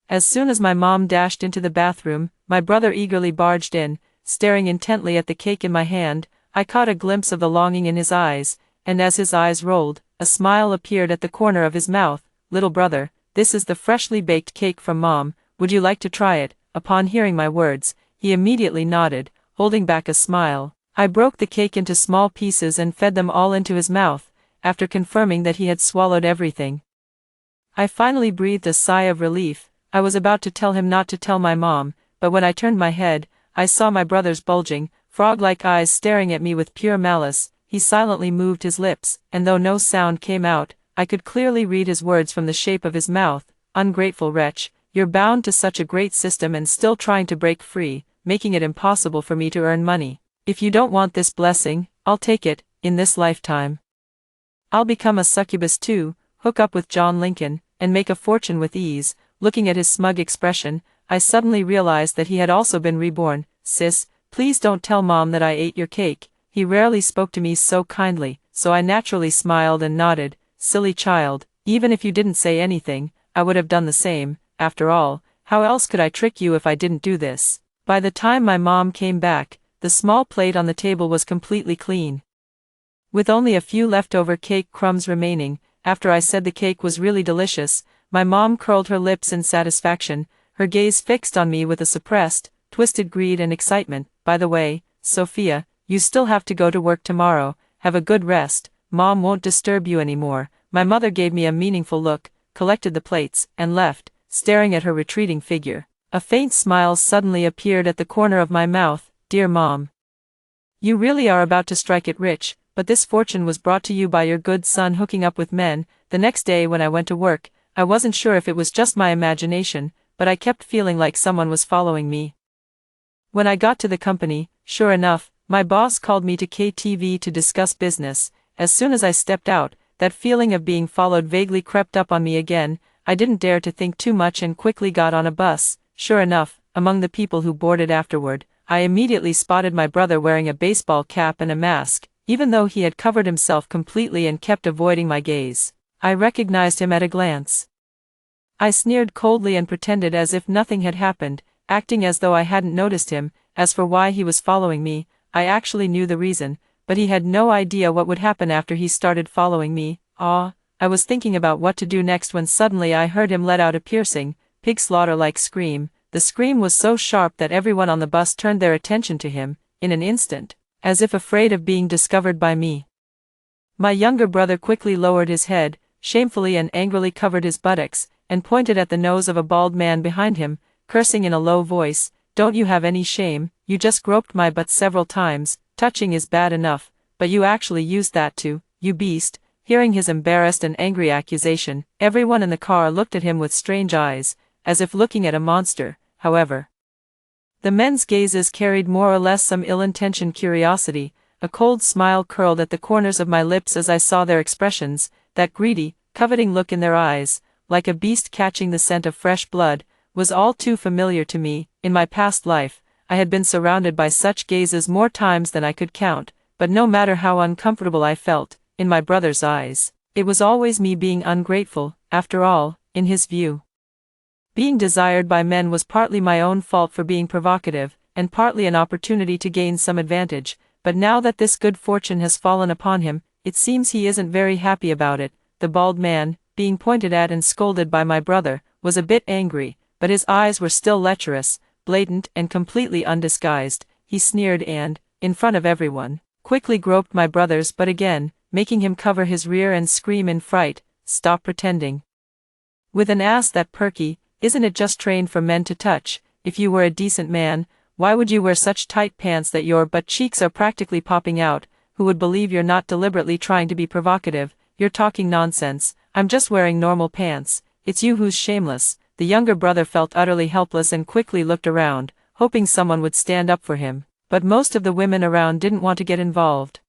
As soon as my mom dashed into the bathroom, my brother eagerly barged in, staring intently at the cake in my hand. I caught a glimpse of the longing in his eyes, and as his eyes rolled, a smile appeared at the corner of his mouth. Little brother, this is the freshly baked cake from Mom. Would you like to try it? Upon hearing my words, he immediately nodded, holding back a smile. I broke the cake into small pieces and fed them all into his mouth, after confirming that he had swallowed everything. I finally breathed a sigh of relief. I was about to tell him not to tell my mom, but when I turned my head, I saw my brother's bulging, frog-like eyes staring at me with pure malice. He silently moved his lips, and though no sound came out, I could clearly read his words from the shape of his mouth. Ungrateful wretch, you're bound to such a great system and still trying to break free, making it impossible for me to earn money. If you don't want this blessing, I'll take it. In this lifetime, I'll become a succubus too, hook up with John Lincoln, and make a fortune with ease. Looking at his smug expression, I suddenly realized that he had also been reborn. Sis, please don't tell Mom that I ate your cake. He rarely spoke to me so kindly, so I naturally smiled and nodded. Silly child, even if you didn't say anything, I would have done the same. After all, how else could I trick you if I didn't do this? By the time my mom came back, the small plate on the table was completely clean, with only a few leftover cake crumbs remaining. After I said the cake was really delicious, my mom curled her lips in satisfaction, her gaze fixed on me with a suppressed, twisted greed and excitement. By the way, Sophia, you still have to go to work tomorrow. Have a good rest. Mom won't disturb you anymore. My mother gave me a meaningful look, collected the plates, and left, staring at her retreating figure. A faint smile suddenly appeared at the corner of my mouth. Dear Mom, you really are about to strike it rich, but this fortune was brought to you by your good son hooking up with men. The next day when I went to work, I wasn't sure if it was just my imagination, but I kept feeling like someone was following me. When I got to the company, sure enough, my boss called me to KTV to discuss business. As soon as I stepped out, that feeling of being followed vaguely crept up on me again. I didn't dare to think too much and quickly got on a bus. Sure enough, among the people who boarded afterward, I immediately spotted my brother wearing a baseball cap and a mask. Even though he had covered himself completely and kept avoiding my gaze, I recognized him at a glance. I sneered coldly and pretended as if nothing had happened, acting as though I hadn't noticed him. As for why he was following me, I actually knew the reason, but he had no idea what would happen after he started following me. I was thinking about what to do next when suddenly I heard him let out a piercing, pig slaughter-like scream. The scream was so sharp that everyone on the bus turned their attention to him, in an instant, as if afraid of being discovered by me. My younger brother quickly lowered his head, shamefully and angrily covered his buttocks, and pointed at the nose of a bald man behind him, cursing in a low voice, "Don't you have any shame? You just groped my butt several times. Touching is bad enough, but you actually used that too, you beast." Hearing his embarrassed and angry accusation, everyone in the car looked at him with strange eyes, as if looking at a monster. However, the men's gazes carried more or less some ill-intentioned curiosity. A cold smile curled at the corners of my lips as I saw their expressions, that greedy, coveting look in their eyes, like a beast catching the scent of fresh blood, was all too familiar to me. In my past life, I had been surrounded by such gazes more times than I could count, but no matter how uncomfortable I felt, in my brother's eyes, it was always me being ungrateful. After all, in his view, being desired by men was partly my own fault for being provocative, and partly an opportunity to gain some advantage, but now that this good fortune has fallen upon him, it seems he isn't very happy about it. The bald man, being pointed at and scolded by my brother, was a bit angry, but his eyes were still lecherous, blatant and completely undisguised. He sneered and, in front of everyone, quickly groped my brother's butt again, making him cover his rear and scream in fright, "Stop pretending. With an ass that perky, isn't it just trained for men to touch? If you were a decent man, why would you wear such tight pants that your butt cheeks are practically popping out? Who would believe you're not deliberately trying to be provocative? You're talking nonsense. I'm just wearing normal pants. It's you who's shameless." The younger brother felt utterly helpless and quickly looked around, hoping someone would stand up for him, but most of the women around didn't want to get involved.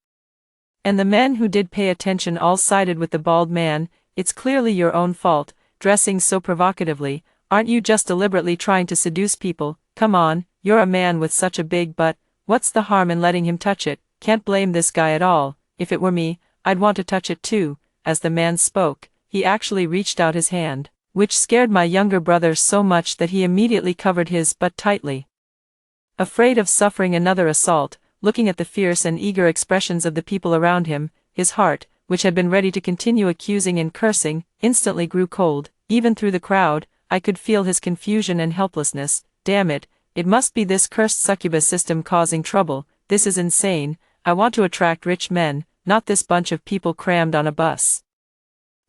And the men who did pay attention all sided with the bald man. "It's clearly your own fault, dressing so provocatively. Aren't you just deliberately trying to seduce people? Come on, you're a man with such a big butt. What's the harm in letting him touch it? Can't blame this guy at all. If it were me, I'd want to touch it too." As the man spoke, he actually reached out his hand, which scared my younger brother so much that he immediately covered his butt tightly. Afraid of suffering another assault, looking at the fierce and eager expressions of the people around him, his heart, which had been ready to continue accusing and cursing, instantly grew cold. Even through the crowd, I could feel his confusion and helplessness. Damn it, it must be this cursed succubus system causing trouble. This is insane. I want to attract rich men, not this bunch of people crammed on a bus.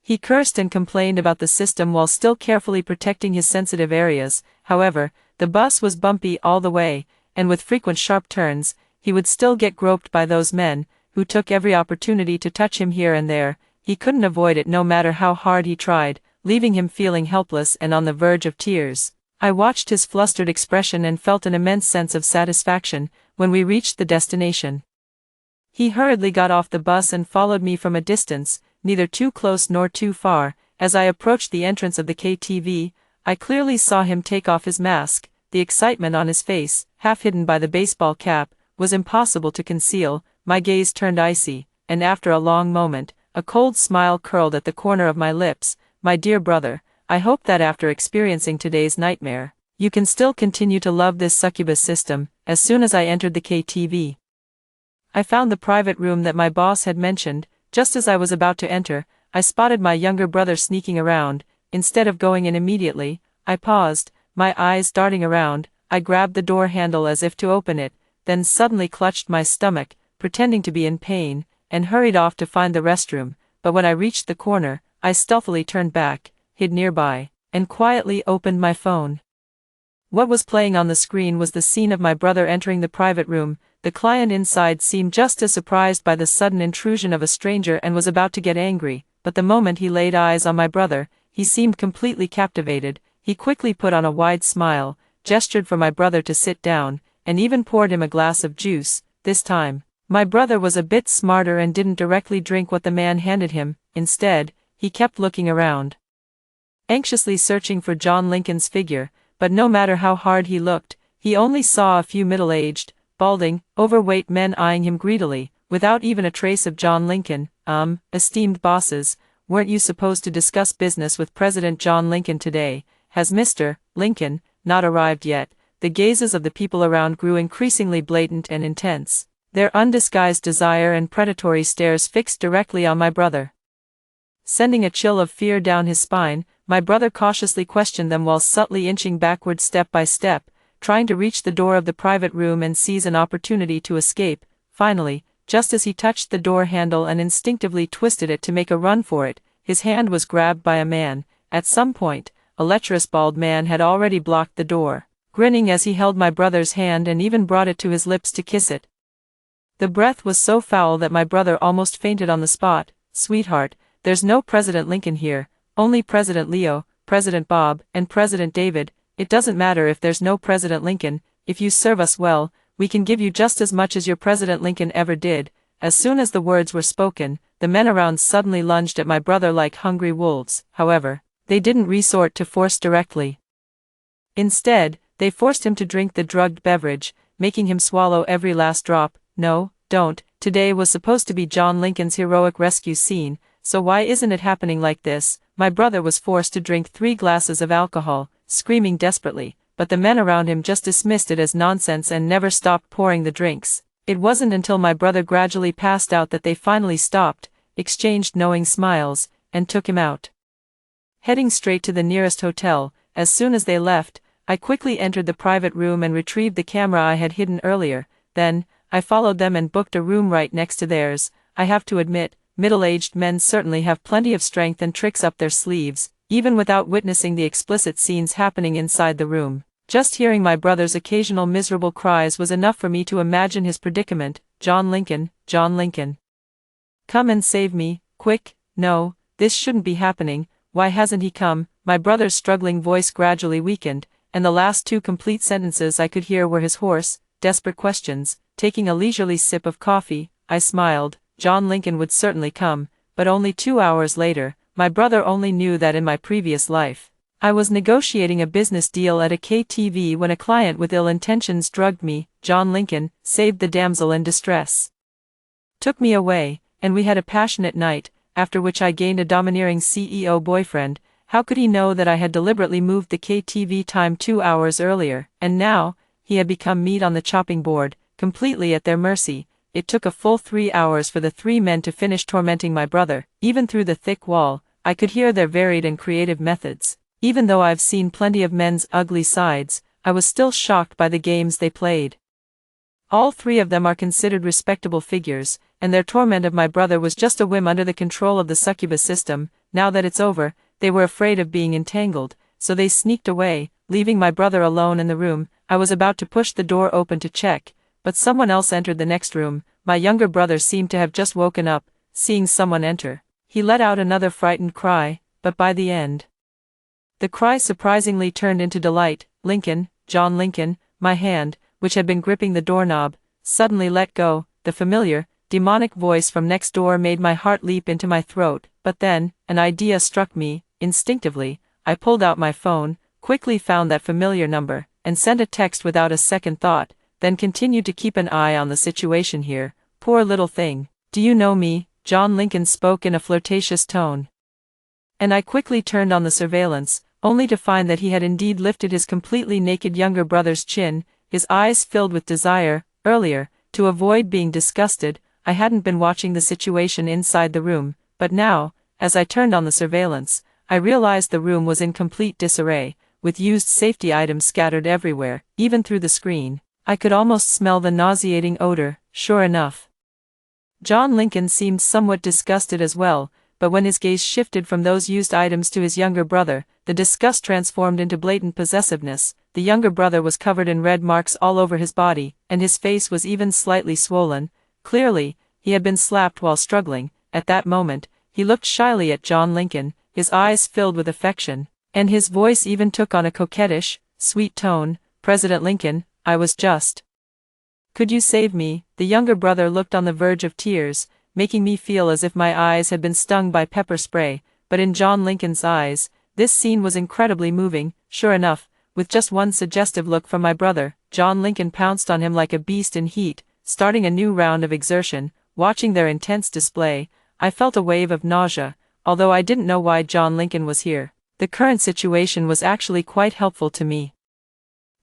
He cursed and complained about the system while still carefully protecting his sensitive areas. However, the bus was bumpy all the way, and with frequent sharp turns, he would still get groped by those men, who took every opportunity to touch him here and there. He couldn't avoid it no matter how hard he tried, leaving him feeling helpless and on the verge of tears. I watched his flustered expression and felt an immense sense of satisfaction. When we reached the destination, he hurriedly got off the bus and followed me from a distance, neither too close nor too far. As I approached the entrance of the KTV, I clearly saw him take off his mask. The excitement on his face, half hidden by the baseball cap, was impossible to conceal. My gaze turned icy, and after a long moment, a cold smile curled at the corner of my lips. "My dear brother, I hope that after experiencing today's nightmare, you can still continue to love this succubus system." As soon as I entered the KTV, I found the private room that my boss had mentioned. Just as I was about to enter, I spotted my younger brother sneaking around. Instead of going in immediately, I paused, my eyes darting around. I grabbed the door handle as if to open it, then suddenly clutched my stomach, pretending to be in pain, and hurried off to find the restroom. But when I reached the corner, I stealthily turned back, hid nearby, and quietly opened my phone. What was playing on the screen was the scene of my brother entering the private room. The client inside seemed just as surprised by the sudden intrusion of a stranger and was about to get angry, but the moment he laid eyes on my brother, he seemed completely captivated. He quickly put on a wide smile, gestured for my brother to sit down, and even poured him a glass of juice. This time, my brother was a bit smarter and didn't directly drink what the man handed him. Instead, he kept looking around, anxiously searching for John Lincoln's figure, but no matter how hard he looked, he only saw a few middle-aged, balding, overweight men eyeing him greedily, without even a trace of John Lincoln. Esteemed bosses, weren't you supposed to discuss business with President John Lincoln today? Has Mr. Lincoln not arrived yet? The gazes of the people around grew increasingly blatant and intense, their undisguised desire and predatory stares fixed directly on my brother. Sending a chill of fear down his spine, my brother cautiously questioned them while subtly inching backward step by step, trying to reach the door of the private room and seize an opportunity to escape. Finally, just as he touched the door handle and instinctively twisted it to make a run for it, his hand was grabbed by a man. At some point, a lecherous bald man had already blocked the door, grinning as he held my brother's hand and even brought it to his lips to kiss it. The breath was so foul that my brother almost fainted on the spot. "Sweetheart, there's no President Lincoln here, only President Leo, President Bob, and President David. It doesn't matter if there's no President Lincoln. If you serve us well, we can give you just as much as your President Lincoln ever did." As soon as the words were spoken, the men around suddenly lunged at my brother like hungry wolves. However, they didn't resort to force directly. Instead, they forced him to drink the drugged beverage, making him swallow every last drop. "No, don't. Today was supposed to be John Lincoln's heroic rescue scene, so why isn't it happening like this?" My brother was forced to drink 3 glasses of alcohol, screaming desperately, but the men around him just dismissed it as nonsense and never stopped pouring the drinks. It wasn't until my brother gradually passed out that they finally stopped, exchanged knowing smiles, and took him out. Heading straight to the nearest hotel, as soon as they left, I quickly entered the private room and retrieved the camera I had hidden earlier. Then, I followed them and booked a room right next to theirs. I have to admit, middle-aged men certainly have plenty of strength and tricks up their sleeves, even without witnessing the explicit scenes happening inside the room. Just hearing my brother's occasional miserable cries was enough for me to imagine his predicament. "John Lincoln, John Lincoln. Come and save me, quick. No, this shouldn't be happening. Why hasn't he come?" My brother's struggling voice gradually weakened, and the last 2 complete sentences I could hear were his hoarse, desperate questions. Taking a leisurely sip of coffee, I smiled. John Lincoln would certainly come, but only 2 hours later. My brother only knew that in my previous life, I was negotiating a business deal at a KTV when a client with ill intentions drugged me. John Lincoln saved the damsel in distress, took me away, and we had a passionate night, after which I gained a domineering CEO boyfriend. How could he know that I had deliberately moved the KTV time 2 hours earlier? And now, he had become meat on the chopping board, completely at their mercy. It took a full 3 hours for the 3 men to finish tormenting my brother. Even through the thick wall, I could hear their varied and creative methods. Even though I've seen plenty of men's ugly sides, I was still shocked by the games they played. All 3 of them are considered respectable figures, and their torment of my brother was just a whim under the control of the succubus system. Now that it's over, they were afraid of being entangled, so they sneaked away, leaving my brother alone in the room. I was about to push the door open to check, but someone else entered the next room. My younger brother seemed to have just woken up. Seeing someone enter, he let out another frightened cry, but by the end, the cry surprisingly turned into delight. "Lincoln, John Lincoln." My hand, which had been gripping the doorknob, suddenly let go. The familiar, demonic voice from next door made my heart leap into my throat. But then, an idea struck me. Instinctively, I pulled out my phone, quickly found that familiar number, and sent a text without a second thought, then continued to keep an eye on the situation here. "Poor little thing. Do you know me?" John Lincoln spoke in a flirtatious tone. And I quickly turned on the surveillance, only to find that he had indeed lifted his completely naked younger brother's chin, his eyes filled with desire. Earlier, to avoid being disgusted, I hadn't been watching the situation inside the room, but now, as I turned on the surveillance, I realized the room was in complete disarray, with used safety items scattered everywhere. Even through the screen, I could almost smell the nauseating odor. Sure enough, John Lincoln seemed somewhat disgusted as well, but when his gaze shifted from those used items to his younger brother, the disgust transformed into blatant possessiveness. The younger brother was covered in red marks all over his body, and his face was even slightly swollen. Clearly, he had been slapped while struggling. At that moment, he looked shyly at John Lincoln, his eyes filled with affection, and his voice even took on a coquettish, sweet tone. "President Lincoln, I was just. Could you save me?" The younger brother looked on the verge of tears, making me feel as if my eyes had been stung by pepper spray, but in John Lincoln's eyes, this scene was incredibly moving. Sure enough, with just one suggestive look from my brother, John Lincoln pounced on him like a beast in heat, starting a new round of exertion. Watching their intense display, I felt a wave of nausea, although I didn't know why John Lincoln was here. The current situation was actually quite helpful to me.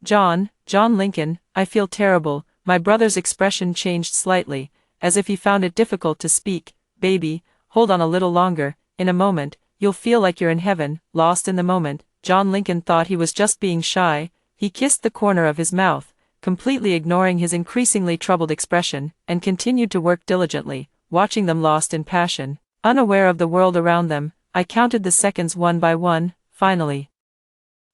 John Lincoln, I feel terrible." My brother's expression changed slightly, as if he found it difficult to speak. "Baby, hold on a little longer, in a moment, you'll feel like you're in heaven." Lost in the moment, John Lincoln thought he was just being shy. He kissed the corner of his mouth, completely ignoring his increasingly troubled expression, and continued to work diligently, watching them lost in passion. Unaware of the world around them, I counted the seconds one by one. Finally,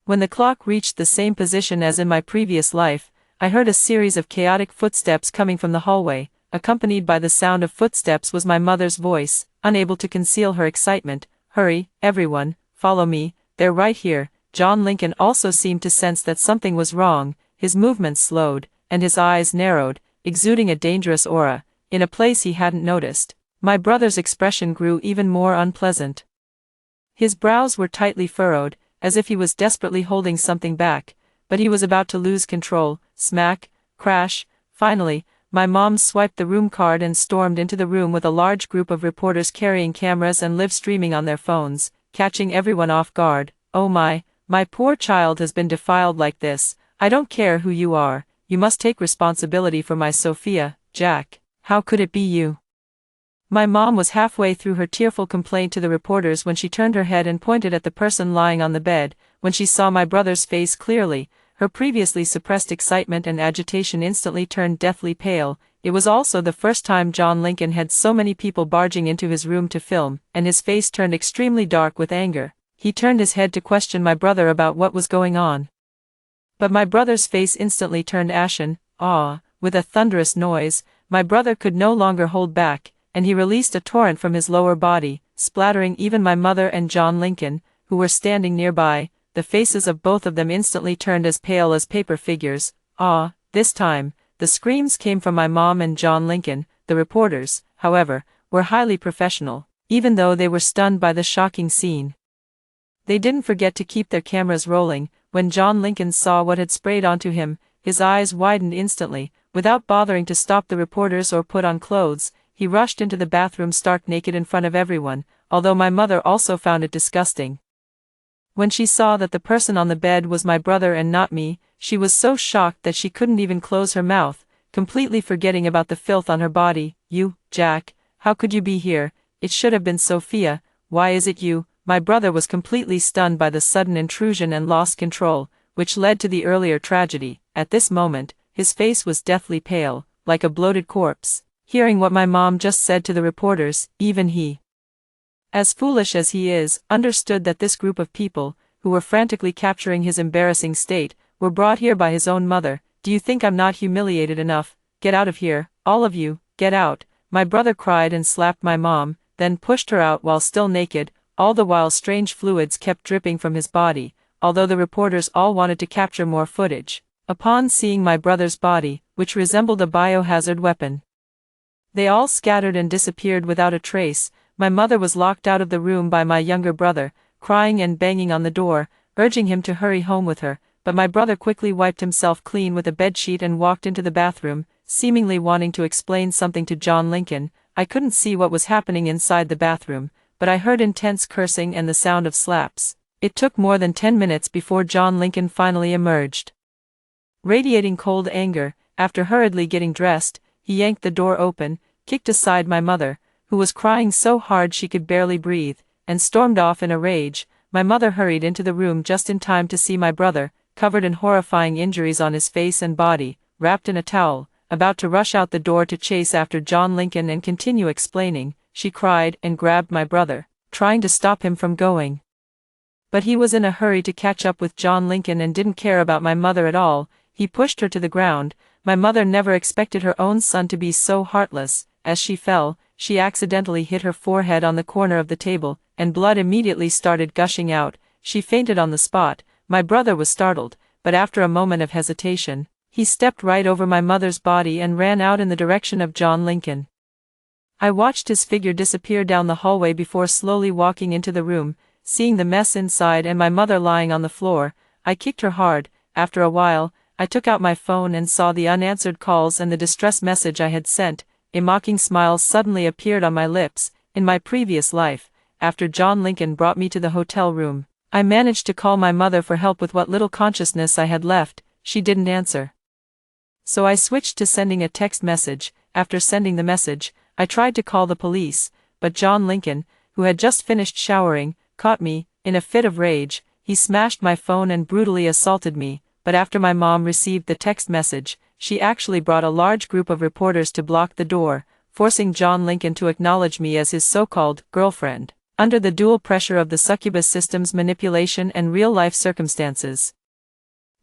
when the clock reached the same position as in my previous life, I heard a series of chaotic footsteps coming from the hallway. Accompanied by the sound of footsteps was my mother's voice, unable to conceal her excitement. "Hurry, everyone, follow me, they're right here." John Lincoln also seemed to sense that something was wrong. His movements slowed, and his eyes narrowed, exuding a dangerous aura, in a place he hadn't noticed. My brother's expression grew even more unpleasant. His brows were tightly furrowed, as if he was desperately holding something back, but he was about to lose control. Smack, crash. Finally, my mom swiped the room card and stormed into the room with a large group of reporters carrying cameras and live streaming on their phones, catching everyone off guard. "Oh my poor child has been defiled like this. I don't care who you are, you must take responsibility for my Sophia. Jack, how could it be you?" My mom was halfway through her tearful complaint to the reporters when she turned her head and pointed at the person lying on the bed. When she saw my brother's face clearly, her previously suppressed excitement and agitation instantly turned deathly pale. It was also the first time John Lincoln had so many people barging into his room to film, and his face turned extremely dark with anger. He turned his head to question my brother about what was going on. But my brother's face instantly turned ashen. With a thunderous noise, my brother could no longer hold back, and he released a torrent from his lower body, splattering even my mother and John Lincoln, who were standing nearby. The faces of both of them instantly turned as pale as paper figures. This time, the screams came from my mom and John Lincoln. The reporters, however, were highly professional, even though they were stunned by the shocking scene. They didn't forget to keep their cameras rolling. When John Lincoln saw what had sprayed onto him, his eyes widened instantly. Without bothering to stop the reporters or put on clothes, he rushed into the bathroom stark naked in front of everyone, although my mother also found it disgusting. When she saw that the person on the bed was my brother and not me, she was so shocked that she couldn't even close her mouth, completely forgetting about the filth on her body. "You, Jack, how could you be here? It should have been Sophia. Why is it you?" My brother was completely stunned by the sudden intrusion and lost control, which led to the earlier tragedy. At this moment, his face was deathly pale, like a bloated corpse. Hearing what my mom just said to the reporters, even he, as foolish as he is, understood that this group of people, who were frantically capturing his embarrassing state, were brought here by his own mother. "Do you think I'm not humiliated enough? Get out of here, all of you, get out!" My brother cried and slapped my mom, then pushed her out while still naked. All the while strange fluids kept dripping from his body, although the reporters all wanted to capture more footage. Upon seeing my brother's body, which resembled a biohazard weapon, they all scattered and disappeared without a trace. My mother was locked out of the room by my younger brother, crying and banging on the door, urging him to hurry home with her, but my brother quickly wiped himself clean with a bedsheet and walked into the bathroom, seemingly wanting to explain something to John Lincoln. I couldn't see what was happening inside the bathroom, but I heard intense cursing and the sound of slaps. It took more than 10 minutes before John Lincoln finally emerged. Radiating cold anger, after hurriedly getting dressed, he yanked the door open, kicked aside my mother, who was crying so hard she could barely breathe, and stormed off in a rage. My mother hurried into the room just in time to see my brother, covered in horrifying injuries on his face and body, wrapped in a towel, about to rush out the door to chase after John Lincoln and continue explaining. She cried and grabbed my brother, trying to stop him from going. But he was in a hurry to catch up with John Lincoln and didn't care about my mother at all. He pushed her to the ground. My mother never expected her own son to be so heartless. As she fell, she accidentally hit her forehead on the corner of the table, and blood immediately started gushing out. She fainted on the spot. My brother was startled, but after a moment of hesitation, he stepped right over my mother's body and ran out in the direction of John Lincoln. I watched his figure disappear down the hallway before slowly walking into the room. Seeing the mess inside and my mother lying on the floor, I kicked her hard. After a while, I took out my phone and saw the unanswered calls and the distress message I had sent. A mocking smile suddenly appeared on my lips. In my previous life, after John Lincoln brought me to the hotel room. I managed to call my mother for help with what little consciousness I had left. She didn't answer. So I switched to sending a text message. After sending the message, I tried to call the police, but John Lincoln, who had just finished showering, caught me. In a fit of rage, he smashed my phone and brutally assaulted me. But after my mom received the text message, she actually brought a large group of reporters to block the door, forcing John Lincoln to acknowledge me as his so-called girlfriend, under the dual pressure of the succubus system's manipulation and real-life circumstances.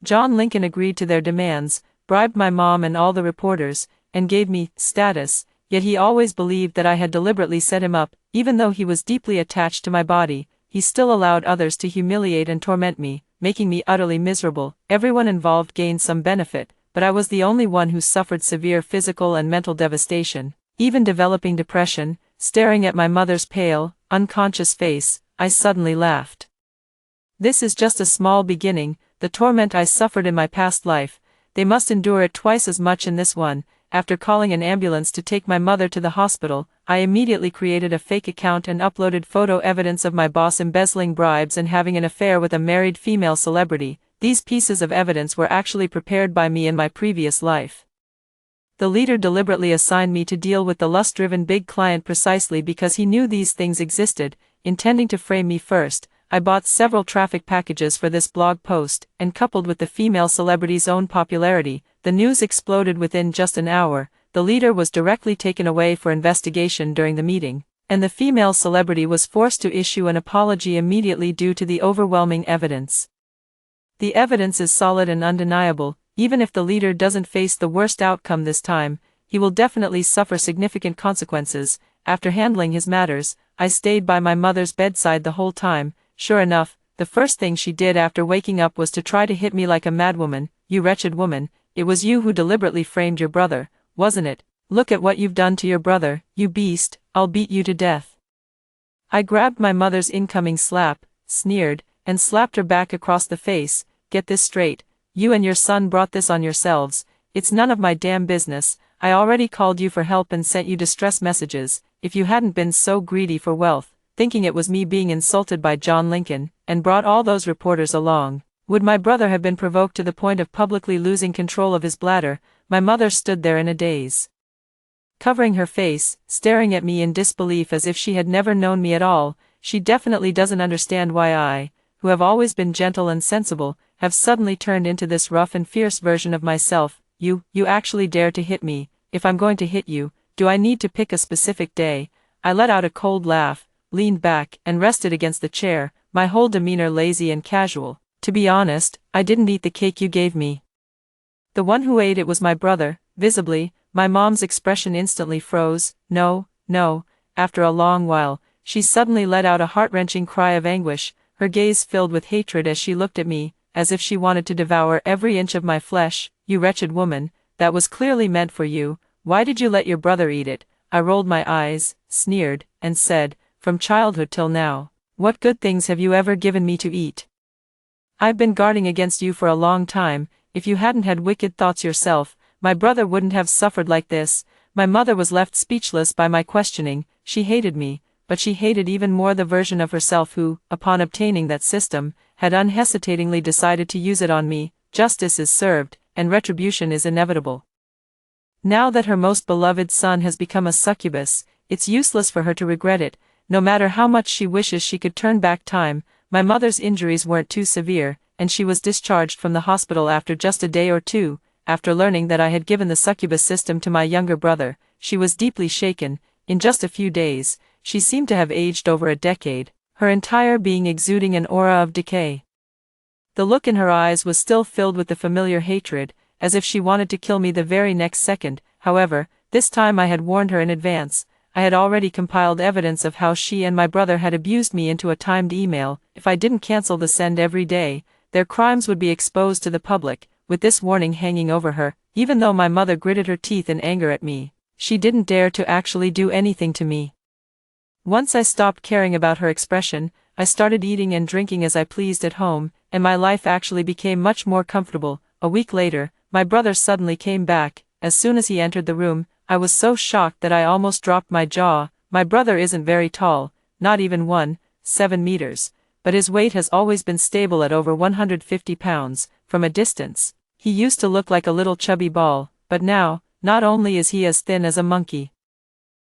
John Lincoln agreed to their demands, bribed my mom and all the reporters, and gave me status, yet he always believed that I had deliberately set him up. Even though he was deeply attached to my body, he still allowed others to humiliate and torment me, making me utterly miserable. Everyone involved gained some benefit, but I was the only one who suffered severe physical and mental devastation, even developing depression. Staring at my mother's pale, unconscious face, I suddenly laughed. This is just a small beginning. The torment I suffered in my past life, they must endure it twice as much in this one. After calling an ambulance to take my mother to the hospital, I immediately created a fake account and uploaded photo evidence of my boss embezzling bribes and having an affair with a married female celebrity. These pieces of evidence were actually prepared by me in my previous life. The leader deliberately assigned me to deal with the lust-driven big client precisely because he knew these things existed, intending to frame me first. I bought several traffic packages for this blog post, and coupled with the female celebrity's own popularity, the news exploded within just an hour. The leader was directly taken away for investigation during the meeting, and the female celebrity was forced to issue an apology immediately due to the overwhelming evidence. The evidence is solid and undeniable. Even if the leader doesn't face the worst outcome this time, he will definitely suffer significant consequences. After handling his matters, I stayed by my mother's bedside the whole time. Sure enough, the first thing she did after waking up was to try to hit me like a madwoman. You wretched woman, it was you who deliberately framed your brother, wasn't it? Look at what you've done to your brother, you beast, I'll beat you to death. I grabbed my mother's incoming slap, sneered, and slapped her back across the face. Get this straight. You and your son brought this on yourselves. It's none of my damn business. I already called you for help and sent you distress messages. If you hadn't been so greedy for wealth, thinking it was me being insulted by John Lincoln, and brought all those reporters along, would my brother have been provoked to the point of publicly losing control of his bladder? My mother stood there in a daze, covering her face, staring at me in disbelief as if she had never known me at all. She definitely doesn't understand why I, who have always been gentle and sensible, have suddenly turned into this rough and fierce version of myself. You actually dare to hit me. If I'm going to hit you, do I need to pick a specific day? I let out a cold laugh, leaned back, and rested against the chair, my whole demeanor lazy and casual. To be honest, I didn't eat the cake you gave me. The one who ate it was my brother. Visibly, my mom's expression instantly froze. No. After a long while, she suddenly let out a heart-wrenching cry of anguish, her gaze filled with hatred as she looked at me, as if she wanted to devour every inch of my flesh. You wretched woman, that was clearly meant for you. Why did you let your brother eat it? I rolled my eyes, sneered, and said, from childhood till now, what good things have you ever given me to eat? I've been guarding against you for a long time. If you hadn't had wicked thoughts yourself, my brother wouldn't have suffered like this. My mother was left speechless by my questioning. She hated me, but she hated even more the version of herself who, upon obtaining that system, had unhesitatingly decided to use it on me. Justice is served, and retribution is inevitable. Now that her most beloved son has become a succubus, it's useless for her to regret it. No matter how much she wishes she could turn back time, my mother's injuries weren't too severe, and she was discharged from the hospital after just a day or two. After learning that I had given the succubus system to my younger brother, she was deeply shaken. In just a few days, she seemed to have aged over a decade, her entire being exuding an aura of decay. The look in her eyes was still filled with the familiar hatred, as if she wanted to kill me the very next second. However, this time I had warned her in advance. I had already compiled evidence of how she and my brother had abused me into a timed email. If I didn't cancel the send every day, their crimes would be exposed to the public. With this warning hanging over her, even though my mother gritted her teeth in anger at me, she didn't dare to actually do anything to me. Once I stopped caring about her expression, I started eating and drinking as I pleased at home, and my life actually became much more comfortable. A week later, my brother suddenly came back. As soon as he entered the room, I was so shocked that I almost dropped my jaw. My brother isn't very tall, not even 7 meters, but his weight has always been stable at over 150 pounds. From a distance, he used to look like a little chubby ball, but now, not only is he as thin as a monkey,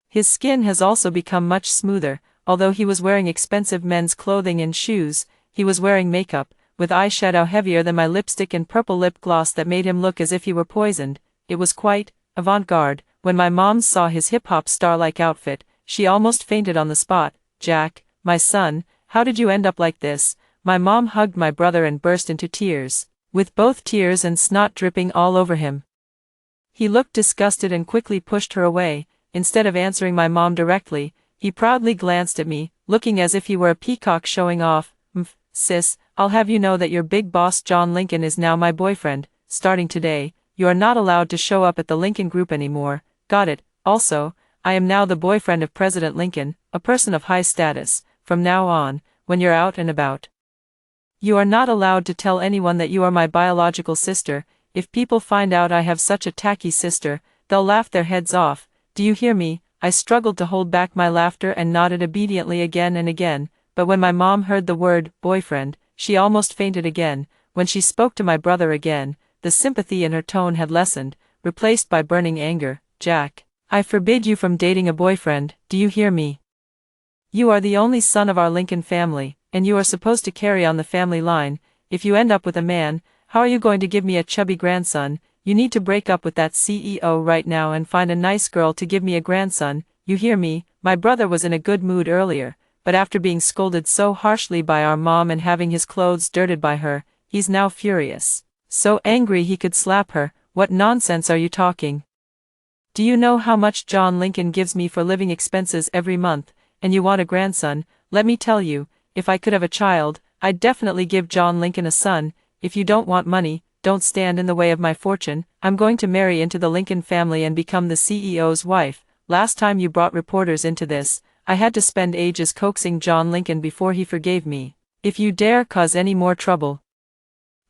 his skin has also become much smoother. Although he was wearing expensive men's clothing and shoes, he was wearing makeup, with eyeshadow heavier than my lipstick and purple lip gloss that made him look as if he were poisoned. It was quite avant-garde. When my mom saw his hip-hop star-like outfit, she almost fainted on the spot. "Jack, my son, how did you end up like this?" My mom hugged my brother and burst into tears, with both tears and snot dripping all over him. He looked disgusted and quickly pushed her away. Instead of answering my mom directly, he proudly glanced at me, looking as if he were a peacock showing off. Sis, I'll have you know that your big boss John Lincoln is now my boyfriend. Starting today, you are not allowed to show up at the Lincoln Group anymore. Got it? Also, I am now the boyfriend of President Lincoln, a person of high status. From now on, when you're out and about, you are not allowed to tell anyone that you are my biological sister. If people find out I have such a tacky sister, they'll laugh their heads off. Do you hear me?" I struggled to hold back my laughter and nodded obediently again and again, but when my mom heard the word boyfriend, she almost fainted again. When she spoke to my brother again, the sympathy in her tone had lessened, replaced by burning anger. "Jack, I forbid you from dating a boyfriend, do you hear me? You are the only son of our Lincoln family, and you are supposed to carry on the family line. If you end up with a man, how are you going to give me a chubby grandson? You need to break up with that CEO right now and find a nice girl to give me a grandson, you hear me?" My brother was in a good mood earlier, but after being scolded so harshly by our mom and having his clothes dirted by her, he's now furious. So angry he could slap her. "What nonsense are you talking? Do you know how much John Lincoln gives me for living expenses every month, and you want a grandson? Let me tell you, if I could have a child, I'd definitely give John Lincoln a son. If you don't want money, don't stand in the way of my fortune. I'm going to marry into the Lincoln family and become the CEO's wife. Last time you brought reporters into this, I had to spend ages coaxing John Lincoln before he forgave me. If you dare cause any more trouble,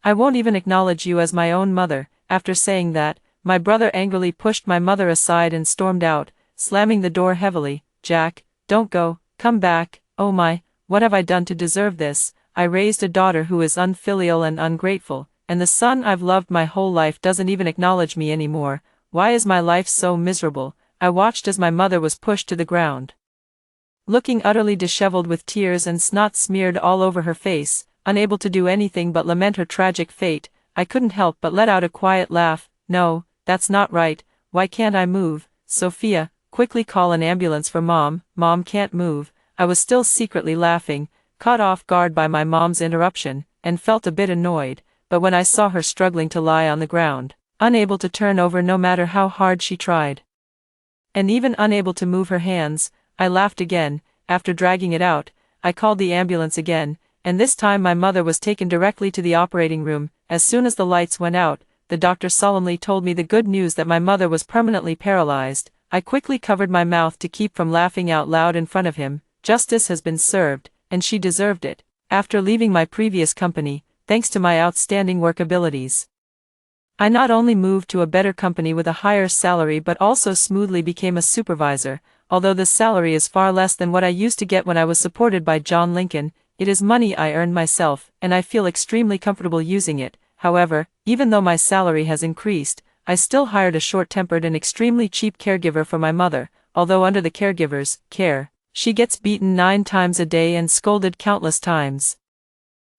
I won't even acknowledge you as my own mother." After saying that, my brother angrily pushed my mother aside and stormed out, slamming the door heavily. "Jack, don't go, come back. Oh my, what have I done to deserve this? I raised a daughter who is unfilial and ungrateful, and the son I've loved my whole life doesn't even acknowledge me anymore. Why is my life so miserable?" I watched as my mother was pushed to the ground, looking utterly disheveled with tears and snot smeared all over her face, unable to do anything but lament her tragic fate. I couldn't help but let out a quiet laugh. "No, that's not right. Why can't I move? Sophia, quickly call an ambulance for Mom. Mom can't move." I was still secretly laughing, caught off guard by my mom's interruption, and felt a bit annoyed, but when I saw her struggling to lie on the ground, unable to turn over no matter how hard she tried, and even unable to move her hands, I laughed again. After dragging it out, I called the ambulance again, and this time my mother was taken directly to the operating room. As soon as the lights went out, the doctor solemnly told me the good news that my mother was permanently paralyzed. I quickly covered my mouth to keep from laughing out loud in front of him. Justice has been served, and she deserved it. After leaving my previous company, thanks to my outstanding work abilities, I not only moved to a better company with a higher salary but also smoothly became a supervisor. Although the salary is far less than what I used to get when I was supported by John Lincoln, it is money I earned myself, and I feel extremely comfortable using it. However, even though my salary has increased, I still hired a short-tempered and extremely cheap caregiver for my mother. Although under the caregiver's care, she gets beaten 9 times a day and scolded countless times,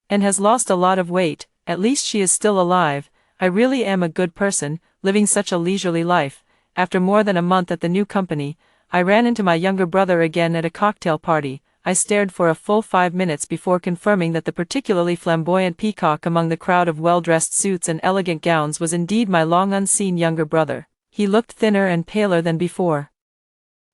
and has lost a lot of weight, at least she is still alive. I really am a good person, living such a leisurely life. After more than a month at the new company, I ran into my younger brother again at a cocktail party. I stared for a full 5 minutes before confirming that the particularly flamboyant peacock among the crowd of well-dressed suits and elegant gowns was indeed my long-unseen younger brother. He looked thinner and paler than before,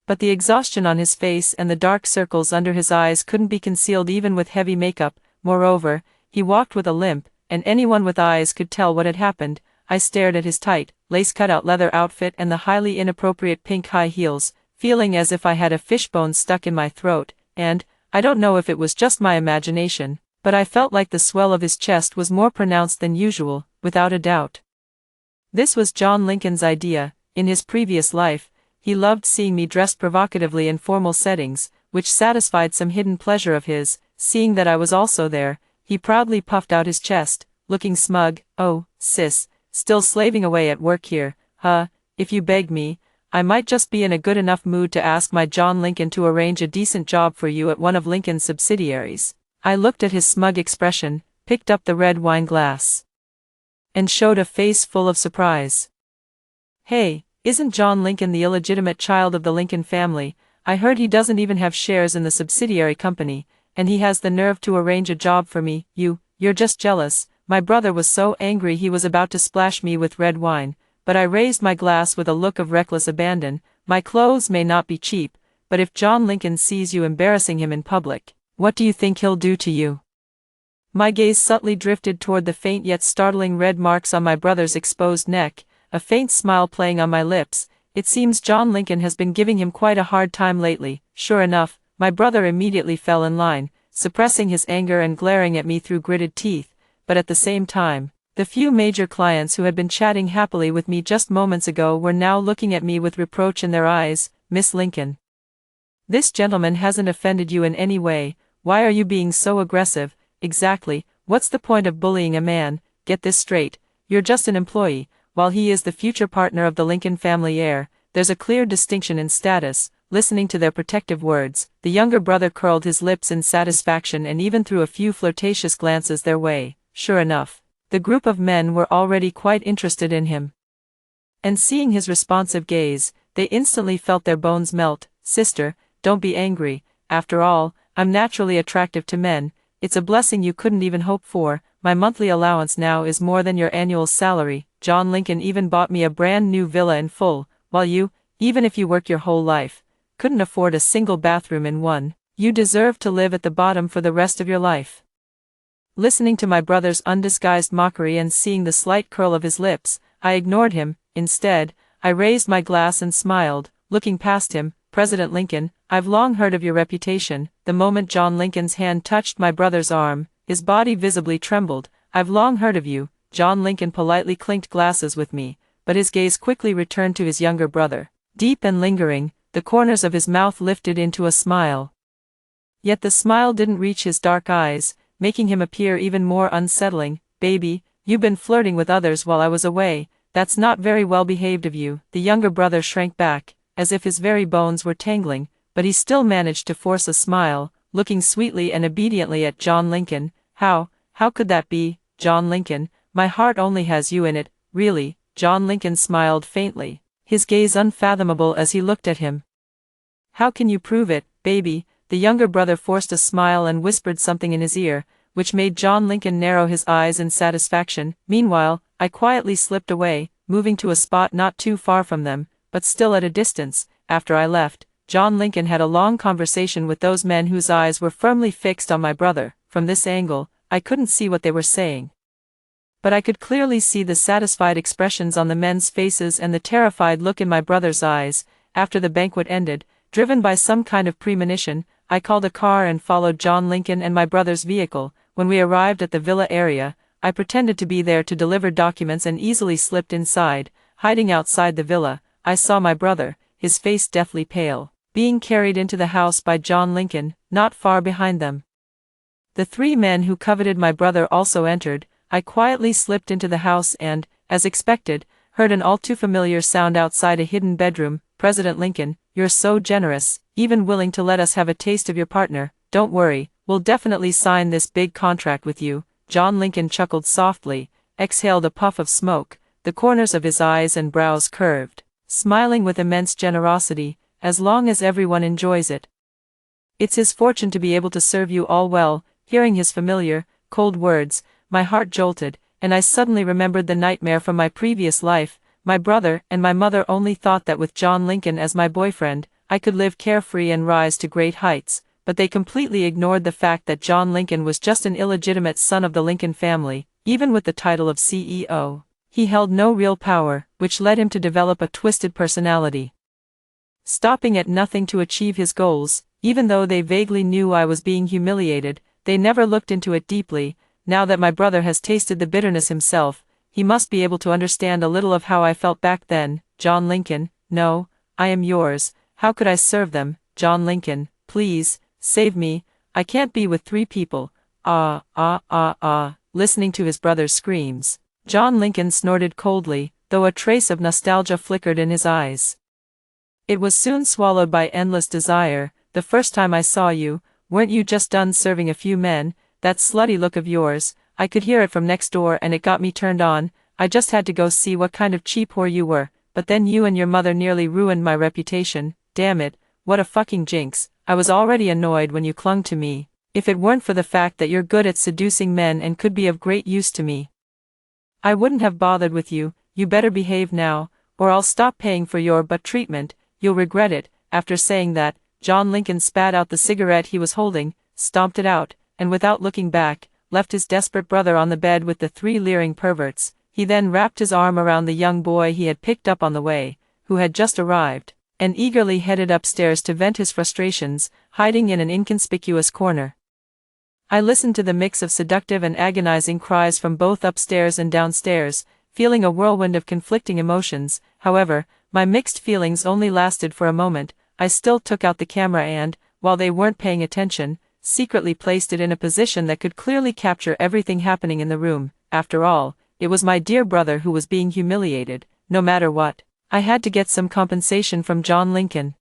but the exhaustion on his face and the dark circles under his eyes couldn't be concealed even with heavy makeup. Moreover, he walked with a limp, and anyone with eyes could tell what had happened. I stared at his tight, lace-cut-out leather outfit and the highly inappropriate pink high heels, feeling as if I had a fishbone stuck in my throat, and, I don't know if it was just my imagination, but I felt like the swell of his chest was more pronounced than usual. Without a doubt, this was John Lincoln's idea. In his previous life, he loved seeing me dressed provocatively in formal settings, which satisfied some hidden pleasure of his. Seeing that I was also there, he proudly puffed out his chest, looking smug. "Oh, sis, still slaving away at work here, huh? If you beg me, I might just be in a good enough mood to ask my John Lincoln to arrange a decent job for you at one of Lincoln's subsidiaries." I looked at his smug expression, picked up the red wine glass, and showed a face full of surprise. "Hey, isn't John Lincoln the illegitimate child of the Lincoln family? I heard he doesn't even have shares in the subsidiary company, and he has the nerve to arrange a job for me. You're just jealous." My brother was so angry he was about to splash me with red wine, but I raised my glass with a look of reckless abandon. "My clothes may not be cheap, but if John Lincoln sees you embarrassing him in public, what do you think he'll do to you?" My gaze subtly drifted toward the faint yet startling red marks on my brother's exposed neck, a faint smile playing on my lips. "It seems John Lincoln has been giving him quite a hard time lately." Sure enough, my brother immediately fell in line, suppressing his anger and glaring at me through gritted teeth, but at the same time, the few major clients who had been chatting happily with me just moments ago were now looking at me with reproach in their eyes. "Miss Lincoln, this gentleman hasn't offended you in any way. Why are you being so aggressive? Exactly, what's the point of bullying a man? Get this straight, you're just an employee, while he is the future partner of the Lincoln family heir. There's a clear distinction in status." Listening to their protective words, the younger brother curled his lips in satisfaction and even threw a few flirtatious glances their way. Sure enough, the group of men were already quite interested in him. And seeing his responsive gaze, they instantly felt their bones melt. "Sister, don't be angry. After all, I'm naturally attractive to men. It's a blessing you couldn't even hope for. My monthly allowance now is more than your annual salary. John Lincoln even bought me a brand new villa in full, while you, even if you work your whole life, couldn't afford a single bathroom in one. You deserve to live at the bottom for the rest of your life." Listening to my brother's undisguised mockery and seeing the slight curl of his lips, I ignored him. Instead, I raised my glass and smiled, looking past him. "President Lincoln, I've long heard of your reputation." The moment John Lincoln's hand touched my brother's arm, his body visibly trembled. "I've long heard of you." John Lincoln politely clinked glasses with me, but his gaze quickly returned to his younger brother. Deep and lingering, the corners of his mouth lifted into a smile. Yet the smile didn't reach his dark eyes, making him appear even more unsettling. "Baby, you've been flirting with others while I was away. That's not very well behaved of you." The younger brother shrank back, as if his very bones were tangling, but he still managed to force a smile, looking sweetly and obediently at John Lincoln. How could that be, John Lincoln? My heart only has you in it." "Really?" John Lincoln smiled faintly, his gaze unfathomable as he looked at him. "How can you prove it, baby?" The younger brother forced a smile and whispered something in his ear, which made John Lincoln narrow his eyes in satisfaction. Meanwhile, I quietly slipped away, moving to a spot not too far from them, but still at a distance. After I left, John Lincoln had a long conversation with those men whose eyes were firmly fixed on my brother. From this angle, I couldn't see what they were saying, but I could clearly see the satisfied expressions on the men's faces and the terrified look in my brother's eyes. After the banquet ended, driven by some kind of premonition, I called a car and followed John Lincoln and my brother's vehicle. When we arrived at the villa area, I pretended to be there to deliver documents and easily slipped inside. Hiding outside the villa, I saw my brother, his face deathly pale, being carried into the house by John Lincoln. Not far behind them, the three men who coveted my brother also entered. I quietly slipped into the house and, as expected, heard an all too familiar sound outside a hidden bedroom. "President Lincoln, you're so generous, even willing to let us have a taste of your partner. Don't worry, we'll definitely sign this big contract with you." John Lincoln chuckled softly, exhaled a puff of smoke, the corners of his eyes and brows curved, smiling with immense generosity. "As long as everyone enjoys it, it's his fortune to be able to serve you all well." Hearing his familiar, cold words, my heart jolted, and I suddenly remembered the nightmare from my previous life. My brother and my mother only thought that with John Lincoln as my boyfriend, I could live carefree and rise to great heights, but they completely ignored the fact that John Lincoln was just an illegitimate son of the Lincoln family. Even with the title of CEO, he held no real power, which led him to develop a twisted personality, stopping at nothing to achieve his goals. Even though they vaguely knew I was being humiliated, they never looked into it deeply. Now that my brother has tasted the bitterness himself, he must be able to understand a little of how I felt back then. "John Lincoln, no, I am yours. How could I serve them?" "John Lincoln, Please, save me, I can't be with 3 people. Listening to his brother's screams, John Lincoln snorted coldly, though a trace of nostalgia flickered in his eyes. It was soon swallowed by endless desire. The first time I saw you, weren't you just done serving a few men? That slutty look of yours, I could hear it from next door and it got me turned on. I just had to go see what kind of cheap whore you were, but then you and your mother nearly ruined my reputation. Damn it, what a fucking jinx. I was already annoyed when you clung to me. If it weren't for the fact that you're good at seducing men and could be of great use to me, I wouldn't have bothered with you. You better behave now, or I'll stop paying for your butt treatment. You'll regret it. After saying that, John Lincoln spat out the cigarette he was holding, stomped it out, and without looking back, left his desperate brother on the bed with the 3 leering perverts. He then wrapped his arm around the young boy he had picked up on the way, who had just arrived, and eagerly headed upstairs to vent his frustrations, hiding in an inconspicuous corner. I listened to the mix of seductive and agonizing cries from both upstairs and downstairs, feeling a whirlwind of conflicting emotions. However, my mixed feelings only lasted for a moment. I still took out the camera and, while they weren't paying attention, secretly placed it in a position that could clearly capture everything happening in the room. After all, it was my dear brother who was being humiliated. No matter what, I had to get some compensation from John Lincoln.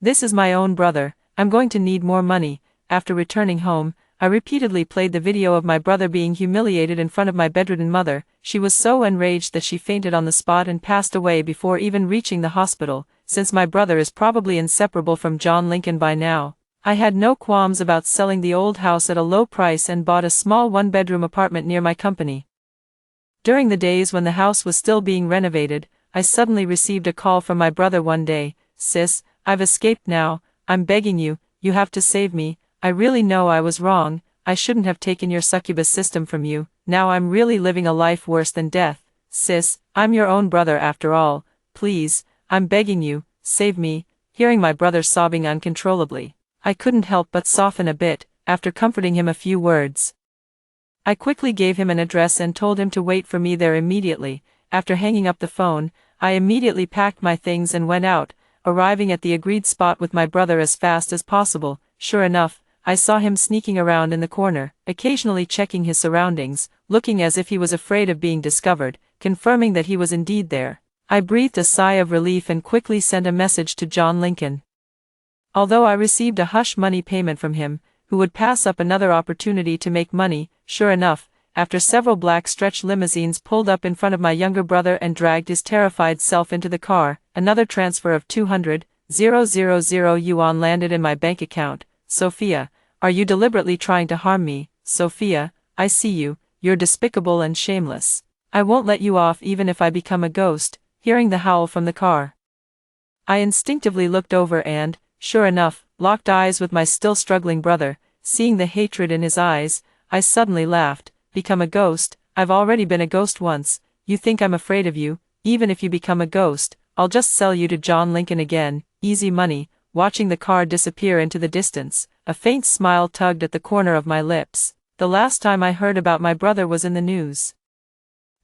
This is my own brother. I'm going to need more money. After returning home, I repeatedly played the video of my brother being humiliated in front of my bedridden mother. She was so enraged that she fainted on the spot and passed away before even reaching the hospital. Since my brother is probably inseparable from John Lincoln by now, I had no qualms about selling the old house at a low price and bought a small 1-bedroom apartment near my company. During the days when the house was still being renovated, I suddenly received a call from my brother one day. Sis, I've escaped now. I'm begging you, you have to save me. I really know I was wrong. I shouldn't have taken your succubus system from you. Now I'm really living a life worse than death. Sis, I'm your own brother after all. Please, I'm begging you, save me. Hearing my brother sobbing uncontrollably, I couldn't help but soften a bit. After comforting him a few words, I quickly gave him an address and told him to wait for me there immediately. After hanging up the phone, I immediately packed my things and went out, arriving at the agreed spot with my brother as fast as possible. Sure enough, I saw him sneaking around in the corner, occasionally checking his surroundings, looking as if he was afraid of being discovered. Confirming that he was indeed there, I breathed a sigh of relief and quickly sent a message to John Lincoln. Although I received a hush money payment from him, who would pass up another opportunity to make money, sure enough, after several black stretch limousines pulled up in front of my younger brother and dragged his terrified self into the car, another transfer of 200,000 yuan landed in my bank account. Sophia, are you deliberately trying to harm me? Sophia, I see you, you're despicable and shameless. I won't let you off even if I become a ghost. Hearing the howl from the car, I instinctively looked over and, sure enough, locked eyes with my still struggling brother. Seeing the hatred in his eyes, I suddenly laughed. Become a ghost? I've already been a ghost once. You think I'm afraid of you? Even if you become a ghost, I'll just sell you to John Lincoln again. Easy money. Watching the car disappear into the distance, a faint smile tugged at the corner of my lips. The last time I heard about my brother was in the news.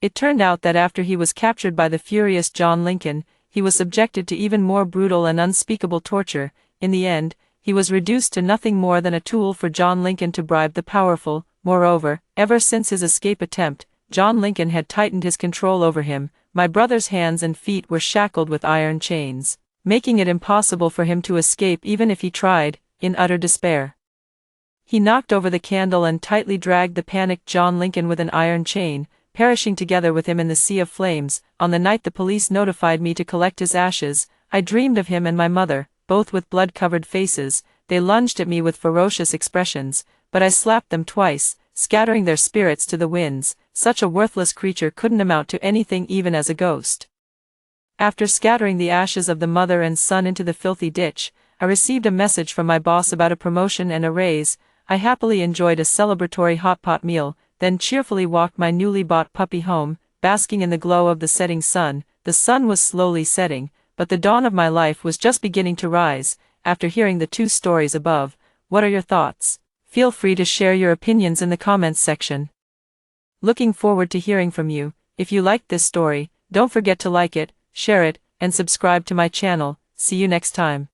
It turned out that after he was captured by the furious John Lincoln, he was subjected to even more brutal and unspeakable torture. In the end, he was reduced to nothing more than a tool for John Lincoln to bribe the powerful. Moreover, ever since his escape attempt, John Lincoln had tightened his control over him. My brother's hands and feet were shackled with iron chains, making it impossible for him to escape even if he tried. In utter despair, he knocked over the candle and tightly dragged the panicked John Lincoln with an iron chain, perishing together with him in the sea of flames. On the night the police notified me to collect his ashes, I dreamed of him and my mother, both with blood-covered faces. They lunged at me with ferocious expressions, but I slapped them twice, scattering their spirits to the winds. Such a worthless creature couldn't amount to anything even as a ghost. After scattering the ashes of the mother and son into the filthy ditch, I received a message from my boss about a promotion and a raise. I happily enjoyed a celebratory hot pot meal, then cheerfully walked my newly bought puppy home, basking in the glow of the setting sun. The sun was slowly setting, but the dawn of my life was just beginning to rise. After hearing the 2 stories above, what are your thoughts? Feel free to share your opinions in the comments section. Looking forward to hearing from you. If you liked this story, don't forget to like it, share it, and subscribe to my channel. See you next time.